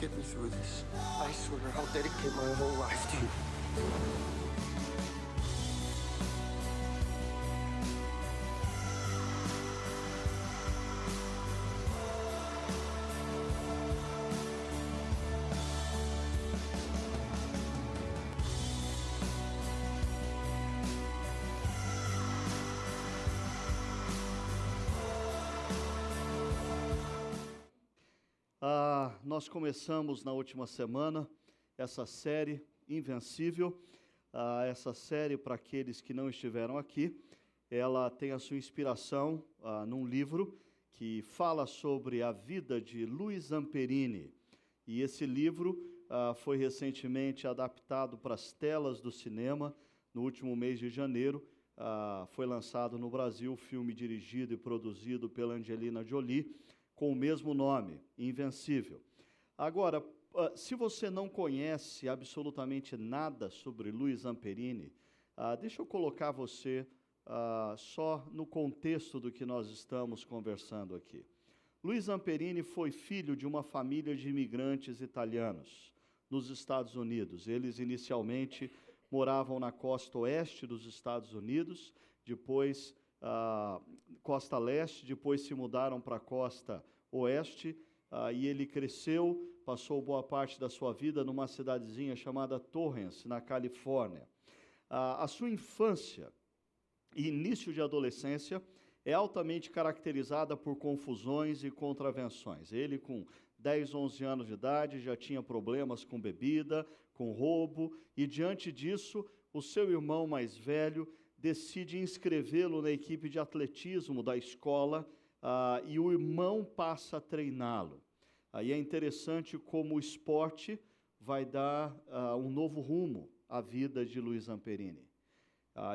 get me through this. I swear I'll dedicate my whole life to you. Nós começamos na última semana essa série Invencível. Essa série, para aqueles que não estiveram aqui, ela tem a sua inspiração num livro que fala sobre a vida de Louis Zamperini. E esse livro foi recentemente adaptado para as telas do cinema no último mês de janeiro. Foi lançado no Brasil o filme dirigido e produzido pela Angelina Jolie, com o mesmo nome, Invencível. Agora, se você não conhece absolutamente nada sobre Louis Zamperini, deixa eu colocar você só no contexto do que nós estamos conversando aqui. Louis Zamperini foi filho de uma família de imigrantes italianos nos Estados Unidos. Eles inicialmente moravam na costa oeste dos Estados Unidos, depois costa leste, depois se mudaram para a costa oeste, e ele cresceu, passou boa parte da sua vida numa cidadezinha chamada Torrance, na Califórnia. A sua infância e início de adolescência é altamente caracterizada por confusões e contravenções. Ele, com 10, 11 anos de idade, já tinha problemas com bebida, com roubo, e diante disso, o seu irmão mais velho decide inscrevê-lo na equipe de atletismo da escola, e o irmão passa a treiná-lo. Aí é interessante como o esporte vai dar um novo rumo à vida de Louis Zamperini.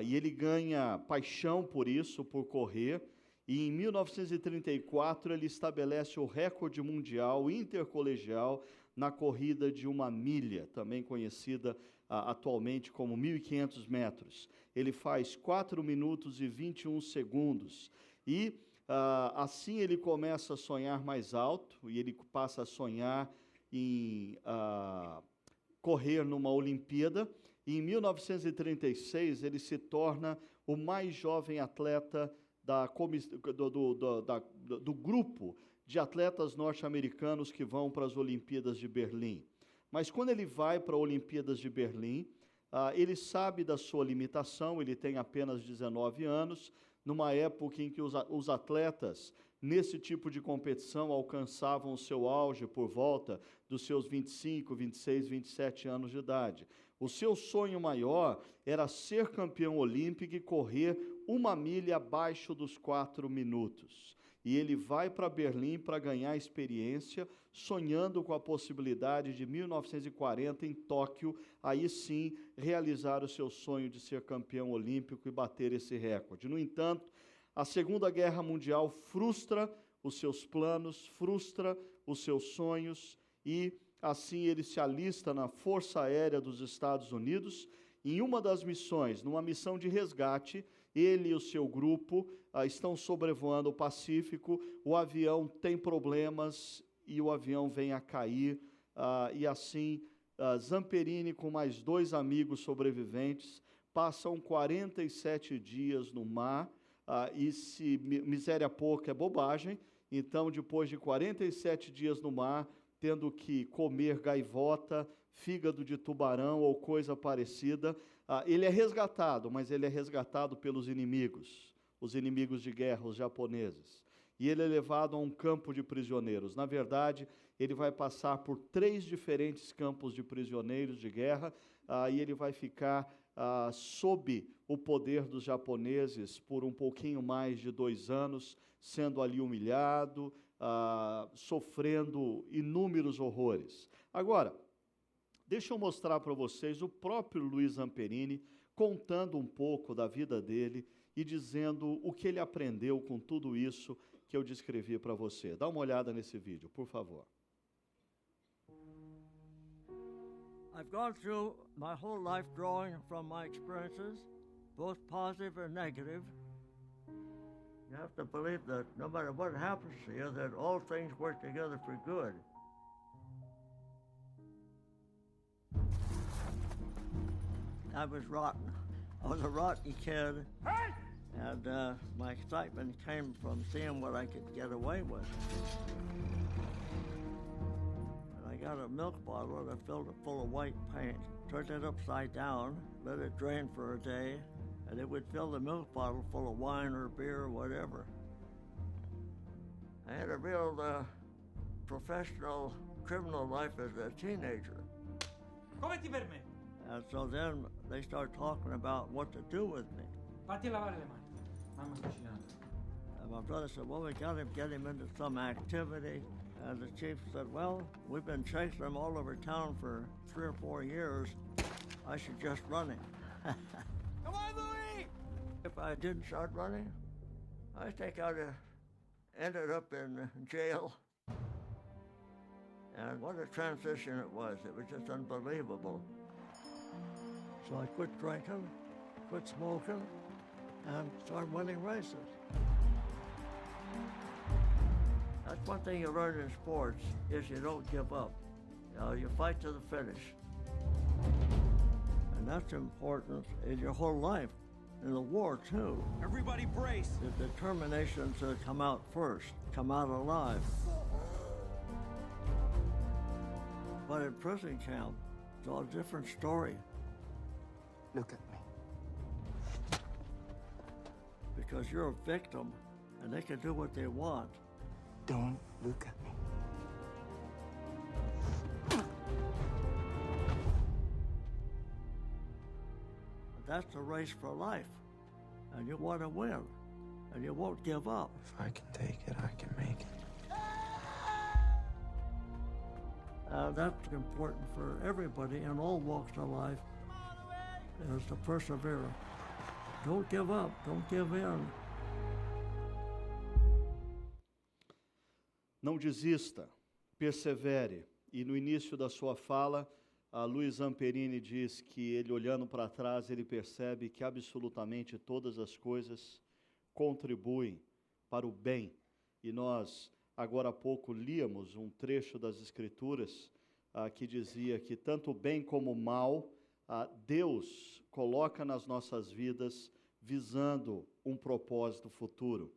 E ele ganha paixão por isso, por correr, e em 1934 ele estabelece o recorde mundial intercolegial na corrida de 1 milha, também conhecida atualmente como 1.500 metros. Ele faz 4 minutos e 21 segundos, e assim ele começa a sonhar mais alto, e ele passa a sonhar em correr numa Olimpíada, e em 1936 ele se torna o mais jovem atleta do grupo de atletas norte-americanos que vão para as Olimpíadas de Berlim. Mas quando ele vai para as Olimpíadas de Berlim, ele sabe da sua limitação, ele tem apenas 19 anos, numa época em que os atletas, nesse tipo de competição, alcançavam o seu auge por volta dos seus 25, 26, 27 anos de idade. O seu sonho maior era ser campeão olímpico e correr 1 milha abaixo dos 4 minutos. E ele vai para Berlim para ganhar experiência, sonhando com a possibilidade de 1940, em Tóquio, aí sim, realizar o seu sonho de ser campeão olímpico e bater esse recorde. No entanto, a Segunda Guerra Mundial frustra os seus planos, frustra os seus sonhos, e assim ele se alista na Força Aérea dos Estados Unidos. Em uma das missões, numa missão de resgate, ele e o seu grupo estão sobrevoando o Pacífico, o avião tem problemas e o avião vem a cair, e assim Zamperini, com mais 2 amigos sobreviventes, passam 47 dias no mar, e se miséria pouca é bobagem, então depois de 47 dias no mar, tendo que comer gaivota, fígado de tubarão ou coisa parecida, ele é resgatado, mas ele é resgatado pelos inimigos, os inimigos de guerra, os japoneses. E ele é levado a um campo de prisioneiros. Na verdade, ele vai passar por 3 diferentes campos de prisioneiros de guerra, e ele vai ficar sob o poder dos japoneses por um pouquinho mais de 2 anos, sendo ali humilhado, sofrendo inúmeros horrores. Agora, deixa eu mostrar para vocês o próprio Louis Zamperini contando um pouco da vida dele e dizendo o que ele aprendeu com tudo isso que eu descrevi para você. Dá uma olhada nesse vídeo, por favor. I've gone through my whole life drawing from my experiences, both positive and negative. You have to believe that no matter what happens to you, that all things work together for good. I was rotten. I was a rotten kid. And my excitement came from seeing what I could get away with. And I got a milk bottle and I filled it full of white paint, turned it upside down, let it drain for a day, and it would fill the milk bottle full of wine or beer or whatever. I had a real professional criminal life as a teenager. Come ti permetti? And so then they started talking about what to do with me. Fatti lavare le mani. Mamma sta cucinando. And my brother said, well, we got to get him into some activity. And the chief said, well, we've been chasing him all over town for 3 or 4 years. I should just run him. Come on, Louis! If I didn't start running, I think I'd have ended up in jail. And what a transition it was. It was just unbelievable. So I quit drinking, quit smoking, and started winning races. That's one thing you learn in sports, is you don't give up. You fight to the finish. And that's important in your whole life, in the war too. Everybody brace! The determination to come out first, come out alive. But in prison camp, it's all a different story. Look at me. Because you're a victim, and they can do what they want. Don't look at me. That's a race for life, and you want to win, and you won't give up. If I can take it, I can make it. That's important for everybody in all walks of life, is to persevere. Don't give up, don't give in. Não desista, persevere. E no início da sua fala, a Luiz Zamperini diz que ele, olhando para trás, ele percebe que absolutamente todas as coisas contribuem para o bem. E nós, agora há pouco, líamos um trecho das Escrituras que dizia que tanto o bem como o mal, Deus coloca nas nossas vidas visando um propósito futuro.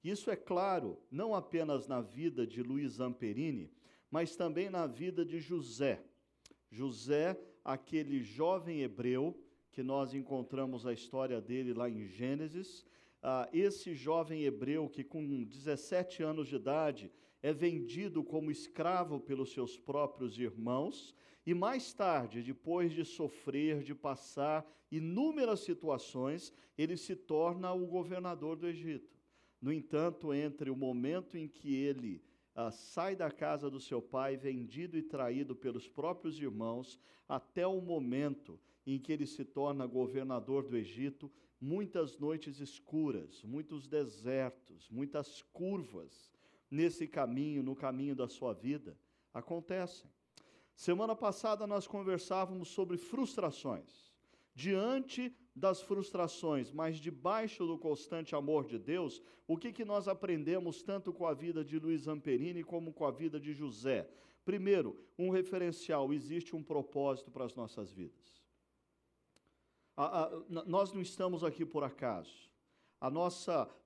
Isso é claro, não apenas na vida de Luiz Zamperini, mas também na vida de José. José, aquele jovem hebreu, que nós encontramos a história dele lá em Gênesis, esse jovem hebreu que com 17 anos de idade é vendido como escravo pelos seus próprios irmãos, e mais tarde, depois de sofrer, de passar inúmeras situações, ele se torna o governador do Egito. No entanto, entre o momento em que ele sai da casa do seu pai, vendido e traído pelos próprios irmãos, até o momento em que ele se torna governador do Egito, muitas noites escuras, muitos desertos, muitas curvas nesse caminho, no caminho da sua vida, acontecem. Semana passada nós conversávamos sobre frustrações. Diante das frustrações, mas debaixo do constante amor de Deus, o que nós aprendemos tanto com a vida de Luiz Zamperini como com a vida de José? Primeiro, um referencial: existe um propósito para as nossas vidas. Nós não estamos aqui por acaso.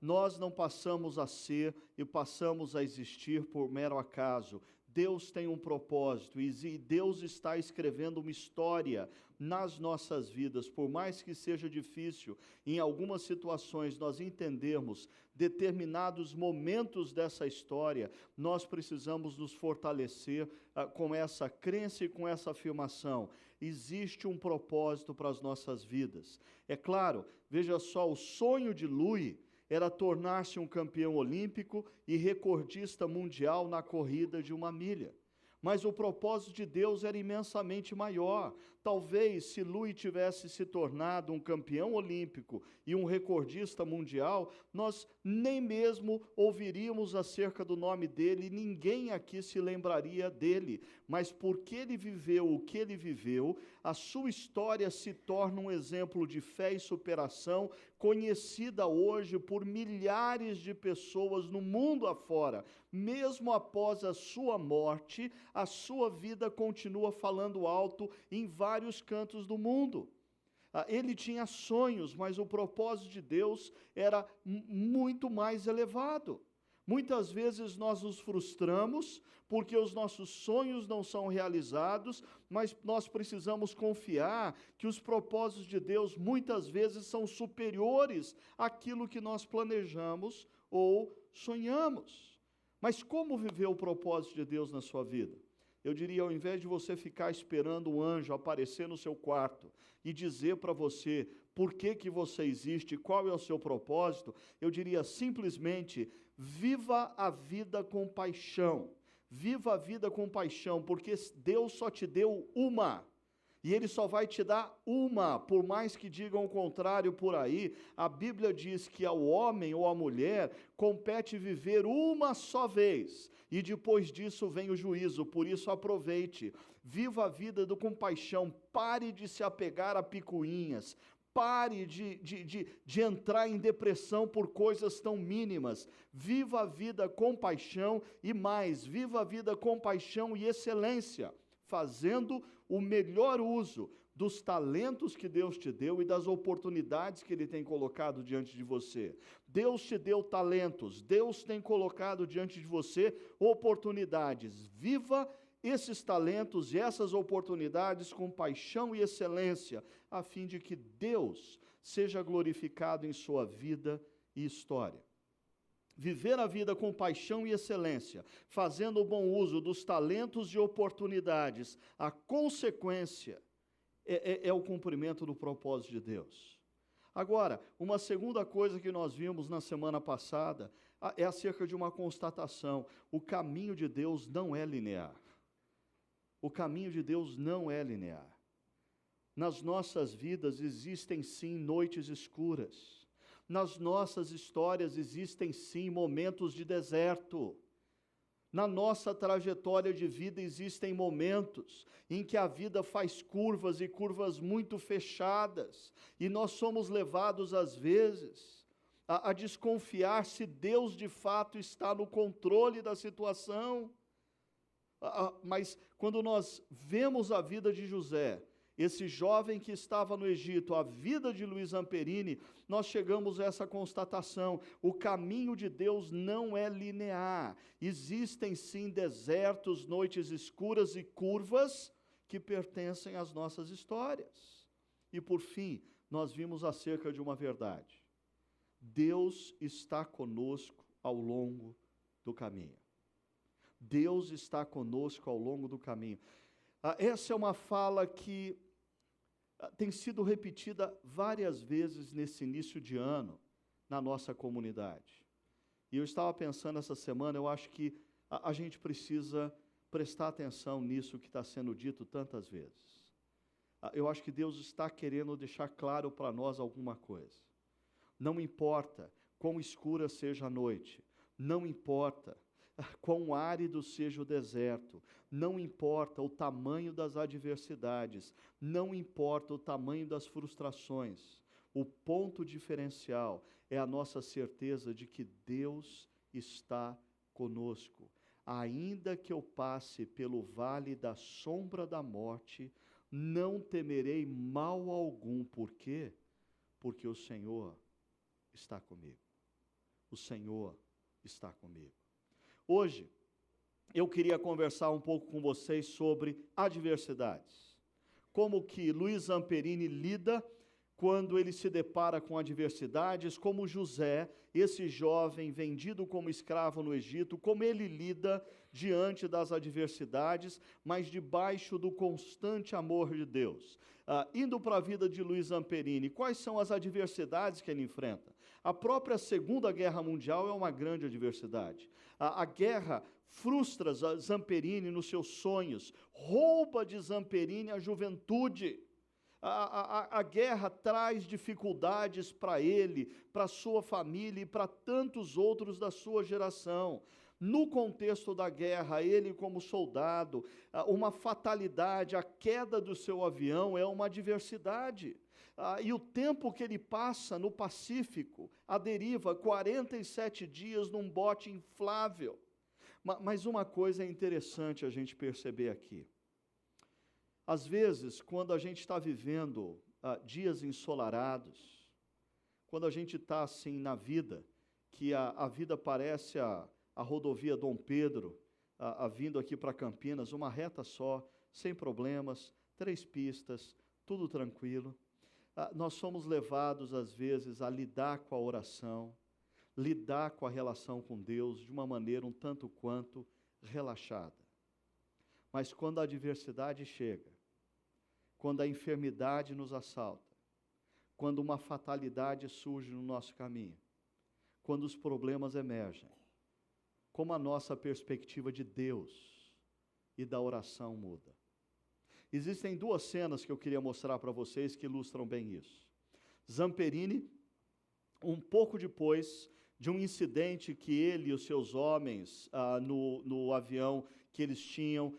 Nós não passamos a ser e passamos a existir por mero acaso. Deus tem um propósito e Deus está escrevendo uma história nas nossas vidas. Por mais que seja difícil, em algumas situações, nós entendermos determinados momentos dessa história, nós precisamos nos fortalecer com essa crença e com essa afirmação. Existe um propósito para as nossas vidas. É claro, veja só, o sonho de Louis era tornar-se um campeão olímpico e recordista mundial na corrida de 1 milha. Mas o propósito de Deus era imensamente maior. Talvez, se Louis tivesse se tornado um campeão olímpico e um recordista mundial, nós nem mesmo ouviríamos acerca do nome dele, e ninguém aqui se lembraria dele. Mas porque ele viveu o que ele viveu, a sua história se torna um exemplo de fé e superação, conhecida hoje por milhares de pessoas no mundo afora. Mesmo após a sua morte, a sua vida continua falando alto em vários cantos do mundo. Ele tinha sonhos, mas o propósito de Deus era muito mais elevado. Muitas vezes nós nos frustramos porque os nossos sonhos não são realizados, mas nós precisamos confiar que os propósitos de Deus muitas vezes são superiores àquilo que nós planejamos ou sonhamos. Mas como viver o propósito de Deus na sua vida? Eu diria, ao invés de você ficar esperando um anjo aparecer no seu quarto e dizer para você por que você existe, qual é o seu propósito, eu diria simplesmente, viva a vida com paixão. Viva a vida com paixão, porque Deus só te deu uma. E Ele só vai te dar uma, por mais que digam o contrário por aí. A Bíblia diz que ao homem ou à mulher compete viver uma só vez. E depois disso vem o juízo, por isso aproveite. Viva a vida com paixão, pare de se apegar a picuinhas. Pare de entrar em depressão por coisas tão mínimas. Viva a vida com paixão e mais, viva a vida com paixão e excelência, fazendo o melhor uso dos talentos que Deus te deu e das oportunidades que Ele tem colocado diante de você. Deus te deu talentos, Deus tem colocado diante de você oportunidades. Viva esses talentos e essas oportunidades com paixão e excelência, a fim de que Deus seja glorificado em sua vida e história. Viver a vida com paixão e excelência, fazendo o bom uso dos talentos e oportunidades, a consequência é o cumprimento do propósito de Deus. Agora, uma segunda coisa que nós vimos na semana passada é acerca de uma constatação: o caminho de Deus não é linear. O caminho de Deus não é linear. Nas nossas vidas existem sim noites escuras. Nas nossas histórias existem sim momentos de deserto. Na nossa trajetória de vida existem momentos em que a vida faz curvas e curvas muito fechadas, e nós somos levados às vezes a desconfiar se Deus de fato está no controle da situação. Mas quando nós vemos a vida de José, esse jovem que estava no Egito, a vida de Luiz Zamperini, nós chegamos a essa constatação: o caminho de Deus não é linear. Existem sim desertos, noites escuras e curvas que pertencem às nossas histórias. E por fim, nós vimos acerca de uma verdade: Deus está conosco ao longo do caminho. Deus está conosco ao longo do caminho. Essa é uma fala que tem sido repetida várias vezes nesse início de ano na nossa comunidade. E eu estava pensando essa semana, eu acho que a gente precisa prestar atenção nisso que está sendo dito tantas vezes. Eu acho que Deus está querendo deixar claro para nós alguma coisa. Não importa quão escura seja a noite, não importa quão árido seja o deserto, não importa o tamanho das adversidades, não importa o tamanho das frustrações, o ponto diferencial é a nossa certeza de que Deus está conosco. Ainda que eu passe pelo vale da sombra da morte, não temerei mal algum. Por quê? Porque o Senhor está comigo. O Senhor está comigo. Hoje, eu queria conversar um pouco com vocês sobre adversidades. Como que Luiz Zamperini lida quando ele se depara com adversidades, como José, esse jovem vendido como escravo no Egito, como ele lida diante das adversidades, mas debaixo do constante amor de Deus. Indo para a vida de Luiz Zamperini, quais são as adversidades que ele enfrenta? A própria Segunda Guerra Mundial é uma grande adversidade. A guerra frustra Zamperini nos seus sonhos, rouba de Zamperini a juventude. A guerra traz dificuldades para ele, para sua família e para tantos outros da sua geração. No contexto da guerra, ele como soldado, uma fatalidade, a queda do seu avião é uma adversidade. E o tempo que ele passa no Pacífico, à deriva, 47 dias num bote inflável. Mas uma coisa é interessante a gente perceber aqui. Às vezes, quando a gente está vivendo dias ensolarados, quando a gente está assim na vida, que a vida parece a rodovia Dom Pedro, vindo aqui para Campinas, uma reta só, sem problemas, 3 pistas, tudo tranquilo. Nós somos levados, às vezes, a lidar com a oração, lidar com a relação com Deus de uma maneira um tanto quanto relaxada. Mas quando a adversidade chega, quando a enfermidade nos assalta, quando uma fatalidade surge no nosso caminho, quando os problemas emergem, como a nossa perspectiva de Deus e da oração muda. Existem 2 cenas que eu queria mostrar para vocês que ilustram bem isso. Zamperini, um pouco depois de um incidente que ele e os seus homens no avião que eles tinham,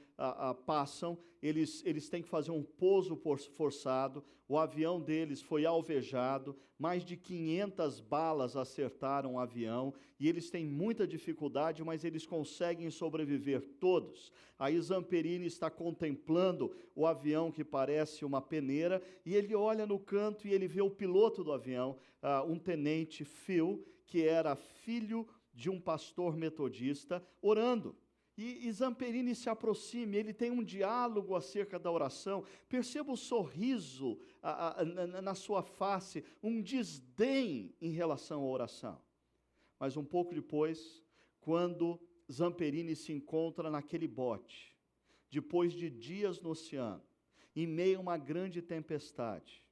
passam, eles têm que fazer um pouso forçado, o avião deles foi alvejado, mais de 500 balas acertaram o avião, e eles têm muita dificuldade, mas eles conseguem sobreviver todos. Aí Zamperini está contemplando o avião que parece uma peneira, e ele olha no canto e ele vê o piloto do avião, um tenente Phil, que era filho de um pastor metodista, orando. E Zamperini se aproxima, ele tem um diálogo acerca da oração. Perceba o sorriso na sua face, um desdém em relação à oração. Mas um pouco depois, quando Zamperini se encontra naquele bote, depois de dias no oceano, em meio a uma grande tempestade,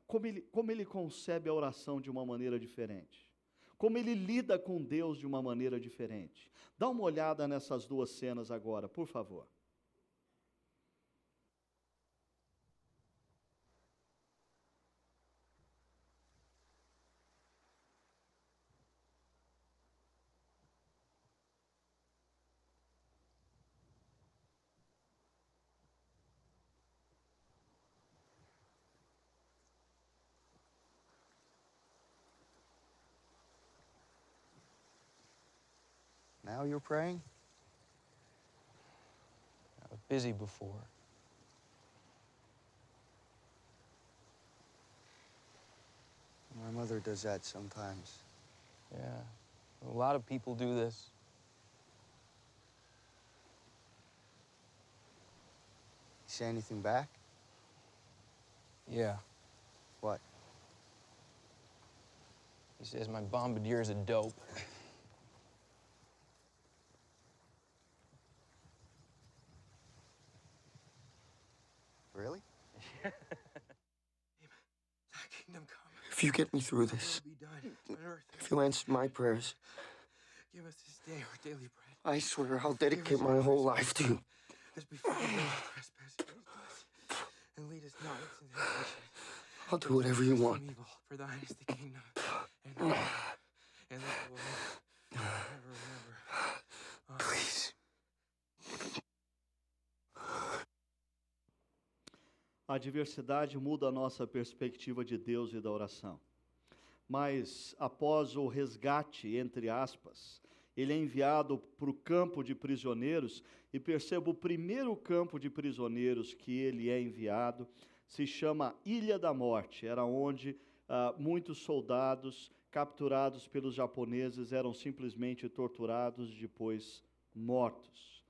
como ele concebe a oração de uma maneira diferente? Como ele lida com Deus de uma maneira diferente? Dá uma olhada nessas 2 cenas agora, por favor. Now you're praying? I was busy before. My mother does that sometimes. Yeah, a lot of people do this. You say anything back? Yeah, What? he says my bombardier's a dope. Really? Thy kingdom come. If you get me through this, Will be done on earth. if you answer my prayers, Give us this day our daily bread. I swear I'll dedicate my whole life to you. As we forgive our trespasses against us. And lead us not into temptation. I'll do whatever you From want. evil, for thine is the kingdom and the power and the glory forever and ever. Amen. Please. A adversidade muda a nossa perspectiva de Deus e da oração. Mas, após o resgate, entre aspas, ele é enviado para o campo de prisioneiros, e perceba, o primeiro campo de prisioneiros que ele é enviado se chama Ilha da Morte. Era onde muitos soldados capturados pelos japoneses eram simplesmente torturados e depois mortos.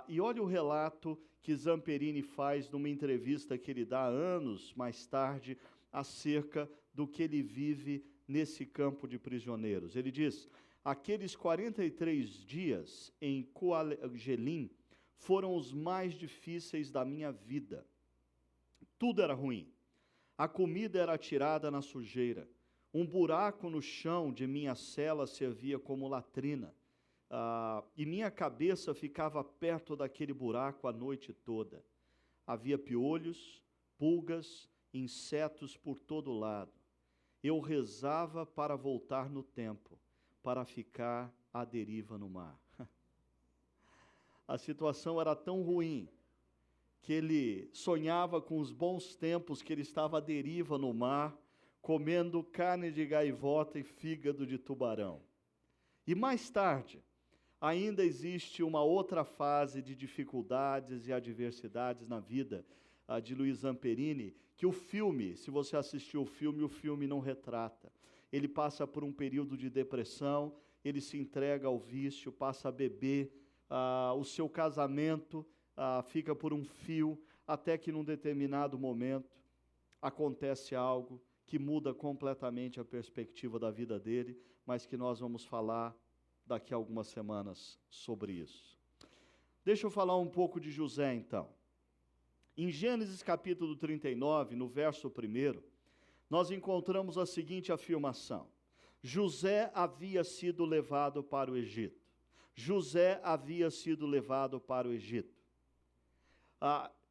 E olha o relato que Zamperini faz numa entrevista que ele dá anos mais tarde acerca do que ele vive nesse campo de prisioneiros. Ele diz: aqueles 43 dias em Kwajalein foram os mais difíceis da minha vida. Tudo era ruim. A comida era atirada na sujeira. Um buraco no chão de minha cela servia como latrina. E minha cabeça ficava perto daquele buraco a noite toda. Havia piolhos, pulgas, insetos por todo lado. Eu rezava para voltar no tempo, para ficar à deriva no mar. A situação era tão ruim que ele sonhava com os bons tempos que ele estava à deriva no mar, comendo carne de gaivota e fígado de tubarão. E mais tarde, ainda existe uma outra fase de dificuldades e adversidades na vida de Luiz Zamperini, que o filme, se você assistiu o filme não retrata. Ele passa por um período de depressão, ele se entrega ao vício, passa a beber, o seu casamento fica por um fio, até que num determinado momento acontece algo que muda completamente a perspectiva da vida dele, mas que nós vamos falar daqui a algumas semanas sobre isso. Deixa eu falar um pouco de José, então. Em Gênesis capítulo 39, no verso 1, nós encontramos a seguinte afirmação: José havia sido levado para o Egito. José havia sido levado para o Egito.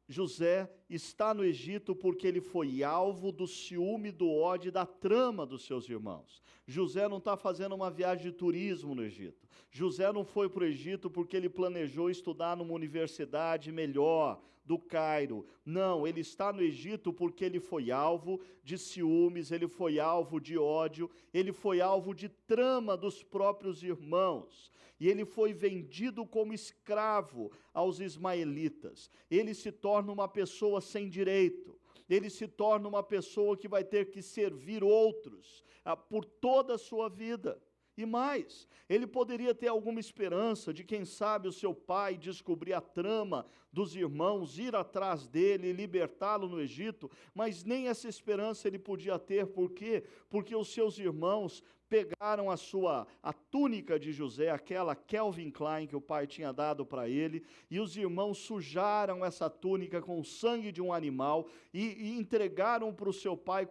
José está no Egito porque ele foi alvo do ciúme, do ódio e da trama dos seus irmãos. José não está fazendo uma viagem de turismo no Egito. José não foi para o Egito porque ele planejou estudar numa universidade melhor, do Cairo. Não, ele está no Egito porque ele foi alvo de ciúmes, ele foi alvo de ódio, ele foi alvo de trama dos próprios irmãos. E ele foi vendido como escravo aos ismaelitas. Ele se torna uma pessoa sem direito. Ele se torna uma pessoa que vai ter que servir outros por toda a sua vida. E mais, ele poderia ter alguma esperança de, quem sabe, o seu pai descobrir a trama dos irmãos, ir atrás dele e libertá-lo no Egito, mas nem essa esperança ele podia ter. Por quê? Porque os seus irmãos pegaram a túnica de José, aquela Calvin Klein que o pai tinha dado para ele, e os irmãos sujaram essa túnica com o sangue de um animal e entregaram para o seu pai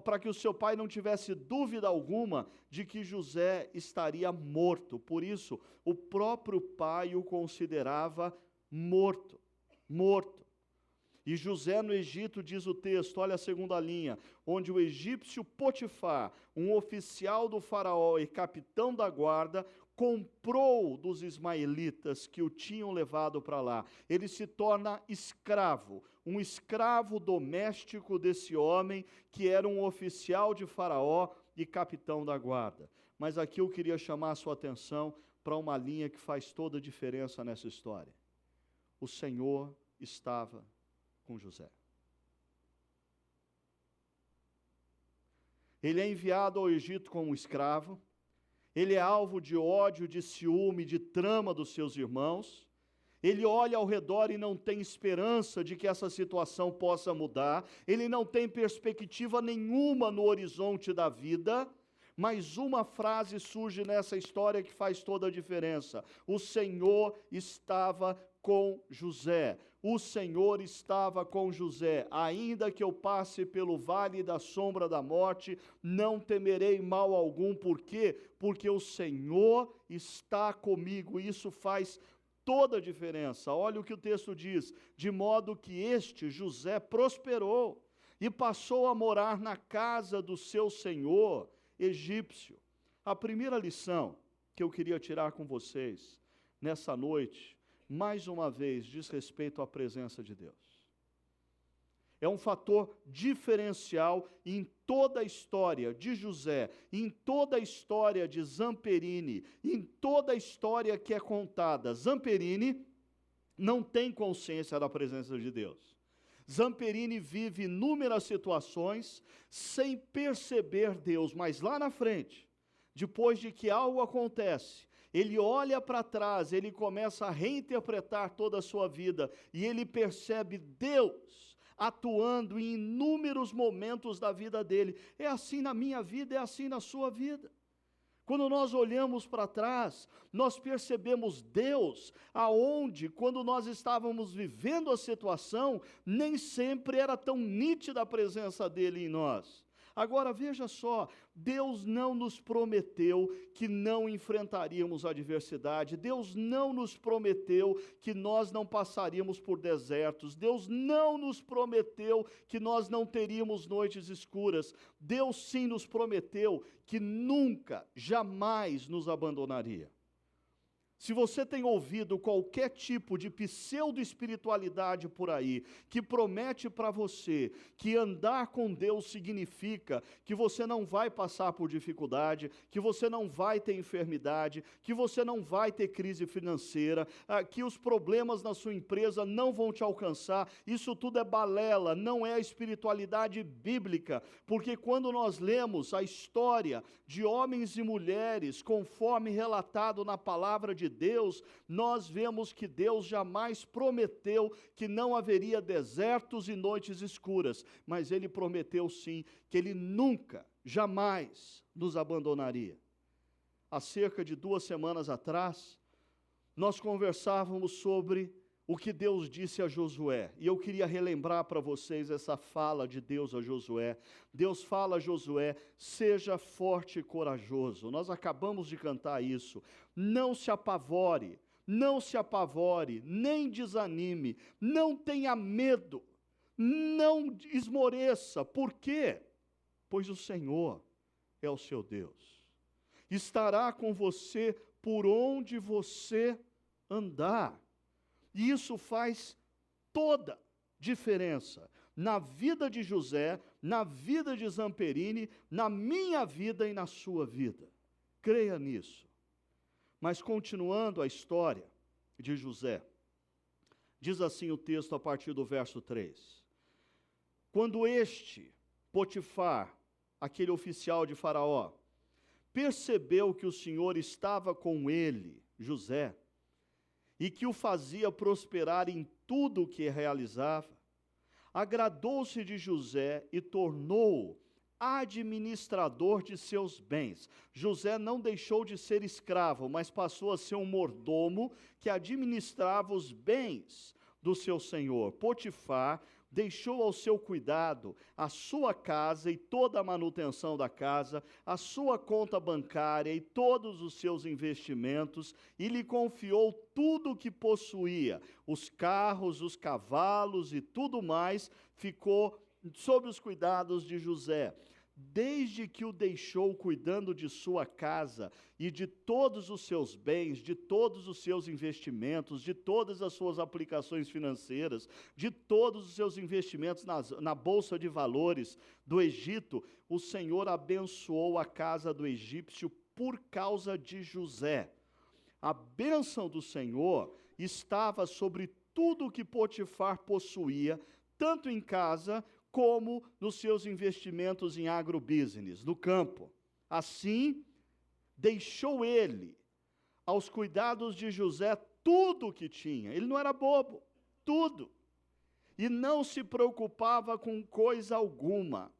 para que o seu pai não tivesse dúvida alguma de que José estaria morto. Por isso, o próprio pai o considerava morto. E José no Egito, diz o texto, olha a segunda linha, onde o egípcio Potifar, um oficial do faraó e capitão da guarda, comprou dos ismaelitas que o tinham levado para lá. Ele se torna escravo, um escravo doméstico desse homem que era um oficial de faraó e capitão da guarda. Mas aqui eu queria chamar a sua atenção para uma linha que faz toda a diferença nessa história. O Senhor estava com José. Ele é enviado ao Egito como escravo, ele é alvo de ódio, de ciúme, de trama dos seus irmãos, ele olha ao redor e não tem esperança de que essa situação possa mudar, ele não tem perspectiva nenhuma no horizonte da vida, mas uma frase surge nessa história que faz toda a diferença: o Senhor estava com José. O Senhor estava com José. Ainda que eu passe pelo vale da sombra da morte, não temerei mal algum. Por quê? Porque o Senhor está comigo. Isso faz toda a diferença. Olha o que o texto diz: de modo que este, José, prosperou e passou a morar na casa do seu senhor egípcio. A primeira lição que eu queria tirar com vocês nessa noite, mais uma vez, diz respeito à presença de Deus. É um fator diferencial em toda a história de José, em toda a história de Zamperini, em toda a história que é contada. Zamperini não tem consciência da presença de Deus. Zamperini vive inúmeras situações sem perceber Deus, mas lá na frente, depois de que algo acontece, ele olha para trás, ele começa a reinterpretar toda a sua vida e ele percebe Deus atuando em inúmeros momentos da vida dele. É assim na minha vida, é assim na sua vida. Quando nós olhamos para trás, nós percebemos Deus aonde, quando nós estávamos vivendo a situação, nem sempre era tão nítida a presença dele em nós. Agora veja só, Deus não nos prometeu que não enfrentaríamos a adversidade, Deus não nos prometeu que nós não passaríamos por desertos, Deus não nos prometeu que nós não teríamos noites escuras, Deus sim nos prometeu que nunca, jamais nos abandonaria. Se você tem ouvido qualquer tipo de pseudo-espiritualidade por aí, que promete para você que andar com Deus significa que você não vai passar por dificuldade, que você não vai ter enfermidade, que você não vai ter crise financeira, que os problemas na sua empresa não vão te alcançar, isso tudo é balela, não é a espiritualidade bíblica, porque quando nós lemos a história de homens e mulheres, conforme relatado na palavra de Deus, nós vemos que Deus jamais prometeu que não haveria desertos e noites escuras, mas Ele prometeu sim que Ele nunca, jamais nos abandonaria. Há cerca de 2 semanas atrás, nós conversávamos sobre o que Deus disse a Josué, e eu queria relembrar para vocês essa fala de Deus a Josué. Deus fala a Josué: seja forte e corajoso. Nós acabamos de cantar isso. Não se apavore, nem desanime, não tenha medo, não esmoreça. Por quê? Pois o Senhor é o seu Deus. Estará com você por onde você andar. E isso faz toda diferença na vida de José, na vida de Zamperini, na minha vida e na sua vida. Creia nisso. Mas continuando a história de José, diz assim o texto a partir do verso 3. Quando este, Potifar, aquele oficial de Faraó, percebeu que o Senhor estava com ele, José, e que o fazia prosperar em tudo o que realizava, agradou-se de José e tornou-o administrador de seus bens. José não deixou de ser escravo, mas passou a ser um mordomo que administrava os bens do seu senhor. Potifar deixou ao seu cuidado a sua casa e toda a manutenção da casa, a sua conta bancária e todos os seus investimentos, e lhe confiou tudo o que possuía, os carros, os cavalos e tudo mais, ficou sob os cuidados de José. Desde que o deixou cuidando de sua casa e de todos os seus bens, de todos os seus investimentos, de todas as suas aplicações financeiras, de todos os seus investimentos na Bolsa de Valores do Egito, o Senhor abençoou a casa do egípcio por causa de José. A bênção do Senhor estava sobre tudo o que Potifar possuía, tanto em casa como nos seus investimentos em agrobusiness, no campo. Assim, deixou ele aos cuidados de José tudo o que tinha. Ele não era bobo, tudo. E não se preocupava com coisa alguma,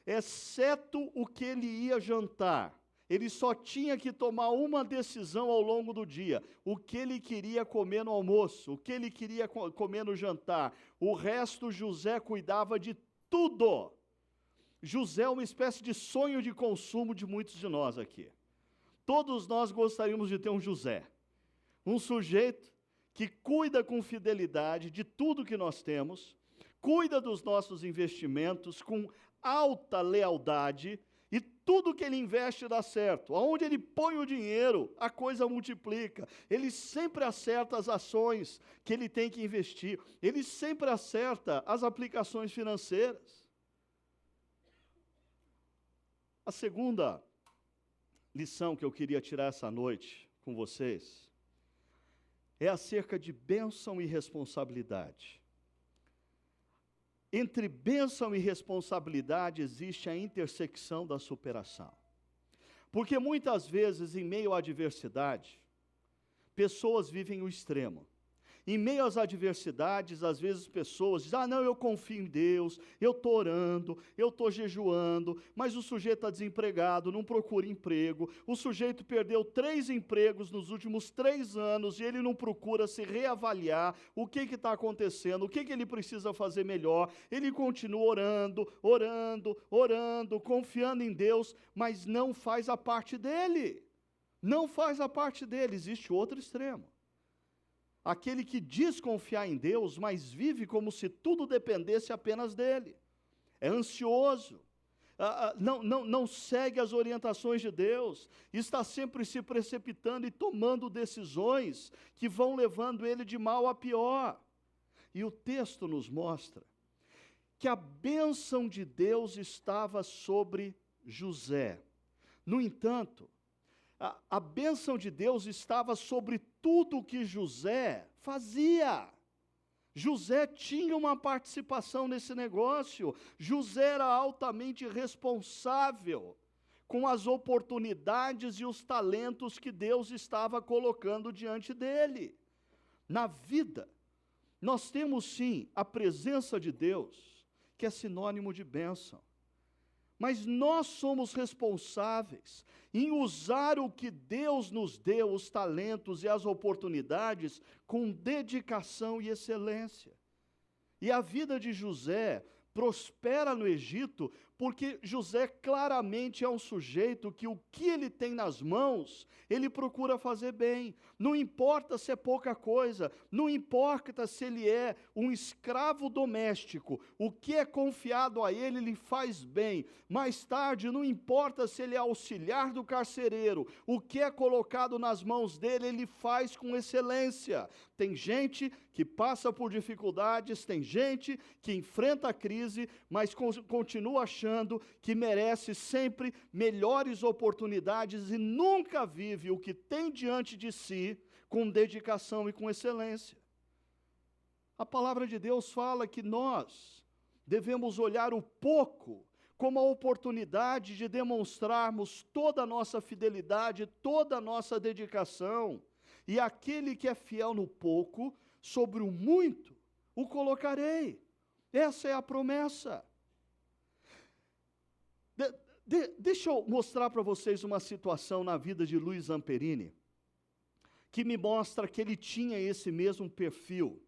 exceto o que ele ia jantar. Ele só tinha que tomar uma decisão ao longo do dia: o que ele queria comer no almoço, o que ele queria comer no jantar. O resto José cuidava de tudo. José é uma espécie de sonho de consumo de muitos de nós aqui. Todos nós gostaríamos de ter um José. Um sujeito que cuida com fidelidade de tudo que nós temos, cuida dos nossos investimentos com alta lealdade, e tudo que ele investe dá certo. Aonde ele põe o dinheiro, a coisa multiplica. Ele sempre acerta as ações que ele tem que investir. Ele sempre acerta as aplicações financeiras. A segunda lição que eu queria tirar essa noite com vocês é acerca de bênção e responsabilidade. Entre bênção e responsabilidade existe a intersecção da superação. Porque muitas vezes, em meio à adversidade, pessoas vivem o extremo. Em meio às adversidades, às vezes pessoas dizem: não, eu confio em Deus, eu estou orando, eu estou jejuando, mas o sujeito está desempregado, não procura emprego, o sujeito perdeu 3 empregos nos últimos 3 anos e ele não procura se reavaliar o que está acontecendo, o que ele precisa fazer melhor. Ele continua orando, confiando em Deus, mas não faz a parte dele. Não faz a parte dele. Existe outro extremo. Aquele que diz confiar em Deus, mas vive como se tudo dependesse apenas dele. É ansioso, não segue as orientações de Deus, está sempre se precipitando e tomando decisões que vão levando ele de mal a pior. E o texto nos mostra que a bênção de Deus estava sobre José. No entanto, a bênção de Deus estava sobre tudo o que José fazia. José tinha uma participação nesse negócio. José era altamente responsável com as oportunidades e os talentos que Deus estava colocando diante dele. Na vida, nós temos sim a presença de Deus, que é sinônimo de bênção. Mas nós somos responsáveis em usar o que Deus nos deu, os talentos e as oportunidades, com dedicação e excelência. E a vida de José prospera no Egito, porque José claramente é um sujeito que o que ele tem nas mãos, ele procura fazer bem. Não importa se é pouca coisa, não importa se ele é um escravo doméstico, o que é confiado a ele, ele faz bem. Mais tarde, não importa se ele é auxiliar do carcereiro, o que é colocado nas mãos dele, ele faz com excelência. Tem gente que passa por dificuldades, tem gente que enfrenta a crise, mas continua achando que merece sempre melhores oportunidades e nunca vive o que tem diante de si com dedicação e com excelência. A palavra de Deus fala que nós devemos olhar o pouco como a oportunidade de demonstrarmos toda a nossa fidelidade, toda a nossa dedicação. E aquele que é fiel no pouco, sobre o muito, o colocarei. Essa é a promessa. Deixa eu mostrar para vocês uma situação na vida de Luiz Zamperini, que me mostra que ele tinha esse mesmo perfil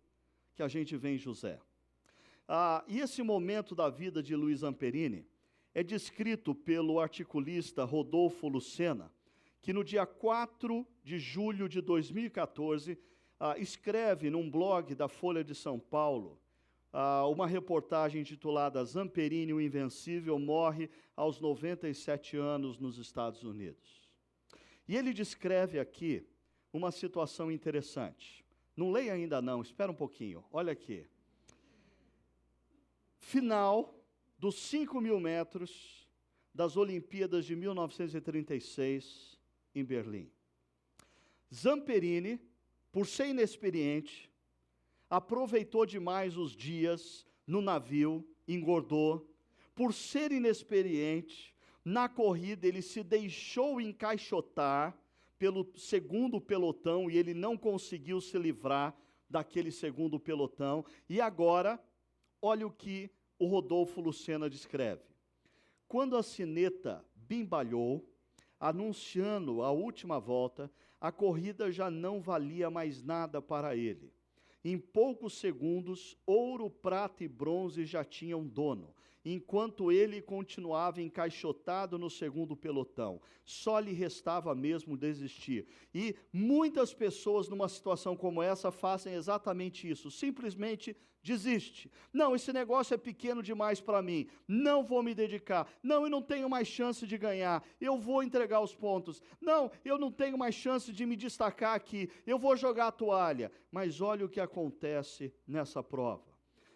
que a gente vê em José. E esse momento da vida de Luiz Zamperini é descrito pelo articulista Rodolfo Lucena, que no dia 4 de julho de 2014, escreve num blog da Folha de São Paulo, uma reportagem intitulada Zamperini, o Invencível, morre aos 97 anos nos Estados Unidos. E ele descreve aqui uma situação interessante. Não leia ainda não, espera um pouquinho, olha aqui. Final dos 5.000 metros das Olimpíadas de 1936, em Berlim. Zamperini, por ser inexperiente, aproveitou demais os dias no navio, engordou. Por ser inexperiente, na corrida ele se deixou encaixotar pelo segundo pelotão e ele não conseguiu se livrar daquele segundo pelotão. E agora, olha o que o Rodolfo Lucena descreve. Quando a sineta bimbalhou, anunciando a última volta, a corrida já não valia mais nada para ele. Em poucos segundos, ouro, prata e bronze já tinham dono, enquanto ele continuava encaixotado no segundo pelotão. Só lhe restava mesmo desistir. E muitas pessoas numa situação como essa fazem exatamente isso, simplesmente desiste. Não, esse negócio é pequeno demais para mim, não vou me dedicar. Não, eu não tenho mais chance de ganhar, eu vou entregar os pontos. Não, eu não tenho mais chance de me destacar aqui, eu vou jogar a toalha. Mas olha o que acontece nessa prova.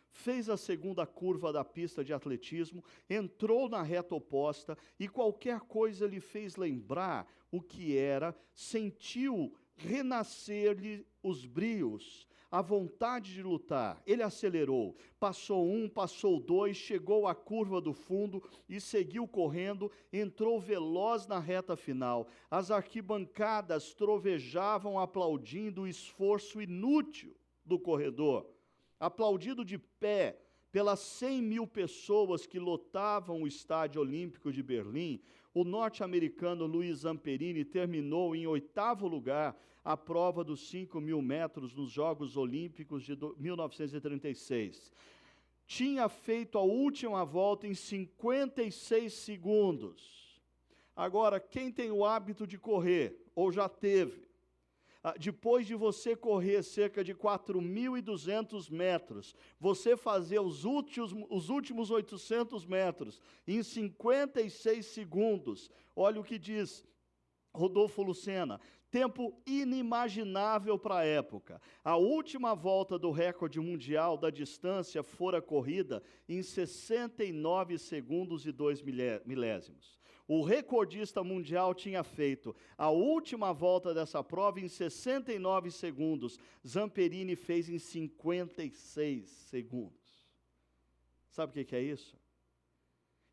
Fez a segunda curva da pista de atletismo, entrou na reta oposta e qualquer coisa lhe fez lembrar o que era, sentiu renascer-lhe os brios, a vontade de lutar. Ele acelerou, passou um, passou dois, chegou à curva do fundo e seguiu correndo, entrou veloz na reta final. As arquibancadas trovejavam aplaudindo o esforço inútil do corredor. Aplaudido de pé pelas 100.000 pessoas que lotavam o Estádio Olímpico de Berlim, o norte-americano Luiz Zamperini terminou em 8º lugar a prova dos 5.000 metros nos Jogos Olímpicos de 1936. Tinha feito a última volta em 56 segundos. Agora, quem tem o hábito de correr, ou já teve, depois de você correr cerca de 4.200 metros, você fazer os últimos 800 metros em 56 segundos, olha o que diz Rodolfo Lucena, tempo inimaginável para a época. A última volta do recorde mundial da distância fora corrida em 69 segundos e 2 milésimos. O recordista mundial tinha feito a última volta dessa prova em 69 segundos. Zamperini fez em 56 segundos. Sabe o que é isso?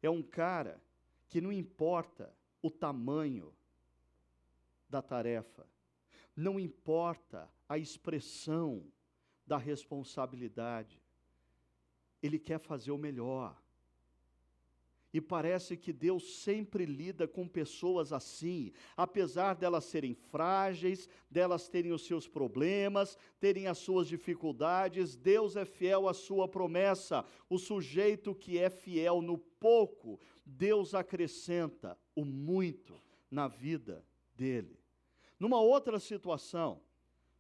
É um cara que não importa o tamanho da tarefa, não importa a expressão da responsabilidade, ele quer fazer o melhor. E parece que Deus sempre lida com pessoas assim, apesar delas serem frágeis, delas terem os seus problemas, terem as suas dificuldades, Deus é fiel à sua promessa. O sujeito que é fiel no pouco, Deus acrescenta o muito na vida dele. Numa outra situação,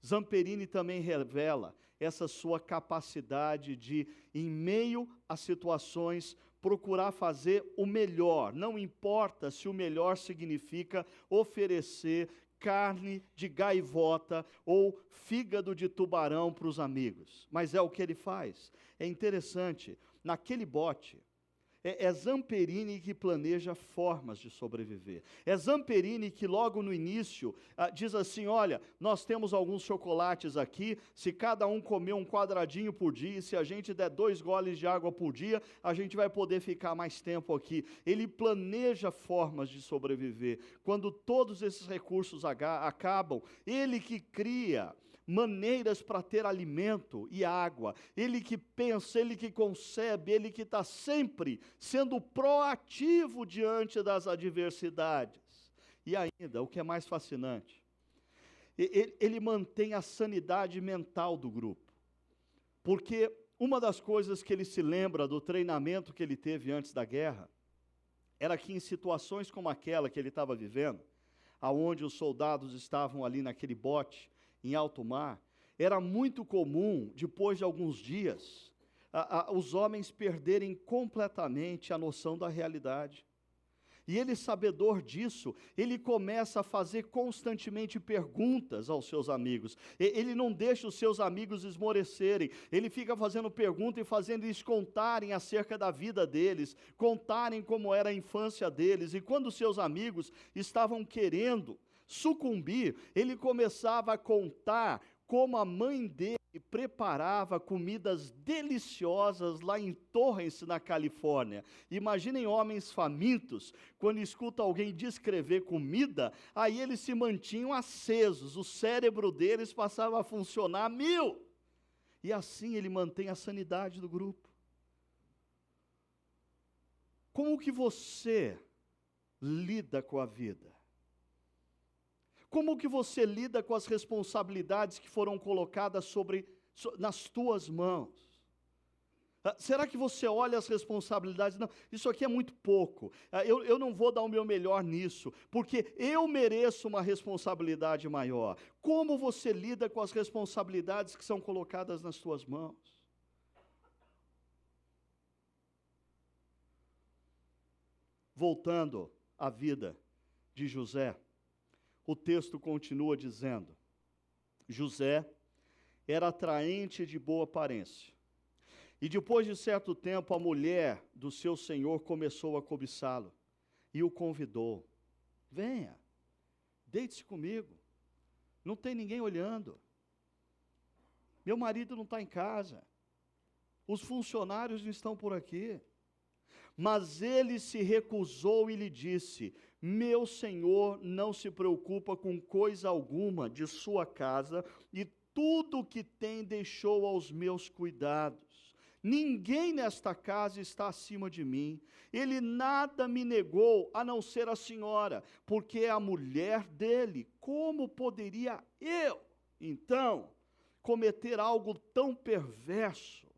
Zamperini também revela essa sua capacidade de, em meio a situações, procurar fazer o melhor. Não importa se o melhor significa oferecer carne de gaivota ou fígado de tubarão para os amigos. Mas é o que ele faz. É interessante, naquele bote, é Zamperini que planeja formas de sobreviver. É Zamperini que logo no início diz assim, olha, nós temos alguns chocolates aqui, se cada um comer um quadradinho por dia, se a gente der 2 goles de água por dia, a gente vai poder ficar mais tempo aqui. Ele planeja formas de sobreviver. Quando todos esses recursos acabam, ele que cria maneiras para ter alimento e água, ele que pensa, ele que concebe, ele que está sempre sendo proativo diante das adversidades. E ainda, o que é mais fascinante, ele mantém a sanidade mental do grupo, porque uma das coisas que ele se lembra do treinamento que ele teve antes da guerra, era que em situações como aquela que ele estava vivendo, aonde os soldados estavam ali naquele bote, em alto mar, era muito comum, depois de alguns dias, os homens perderem completamente a noção da realidade. E ele, sabedor disso, ele começa a fazer constantemente perguntas aos seus amigos. Ele não deixa os seus amigos esmorecerem. Ele fica fazendo perguntas e fazendo eles contarem acerca da vida deles, contarem como era a infância deles. E quando os seus amigos estavam querendo sucumbir, ele começava a contar como a mãe dele preparava comidas deliciosas lá em Torrance, na Califórnia. Imaginem homens famintos, quando escutam alguém descrever comida, aí eles se mantinham acesos, o cérebro deles passava a funcionar a 1000. E assim ele mantém a sanidade do grupo. Como que você lida com a vida? Como que você lida com as responsabilidades que foram colocadas nas tuas mãos? Será que você olha as responsabilidades? Não, isso aqui é muito pouco. Eu não vou dar o meu melhor nisso, porque eu mereço uma responsabilidade maior. Como você lida com as responsabilidades que são colocadas nas tuas mãos? Voltando à vida de José, o texto continua dizendo, José era atraente e de boa aparência. E depois de certo tempo, a mulher do seu senhor começou a cobiçá-lo e o convidou. Venha, deite-se comigo, não tem ninguém olhando. Meu marido não está em casa, os funcionários não estão por aqui. Mas ele se recusou e lhe disse, meu senhor não se preocupa com coisa alguma de sua casa, e tudo o que tem deixou aos meus cuidados. Ninguém nesta casa está acima de mim. Ele nada me negou, a não ser a senhora, porque é a mulher dele. Como poderia eu, então, cometer algo tão perverso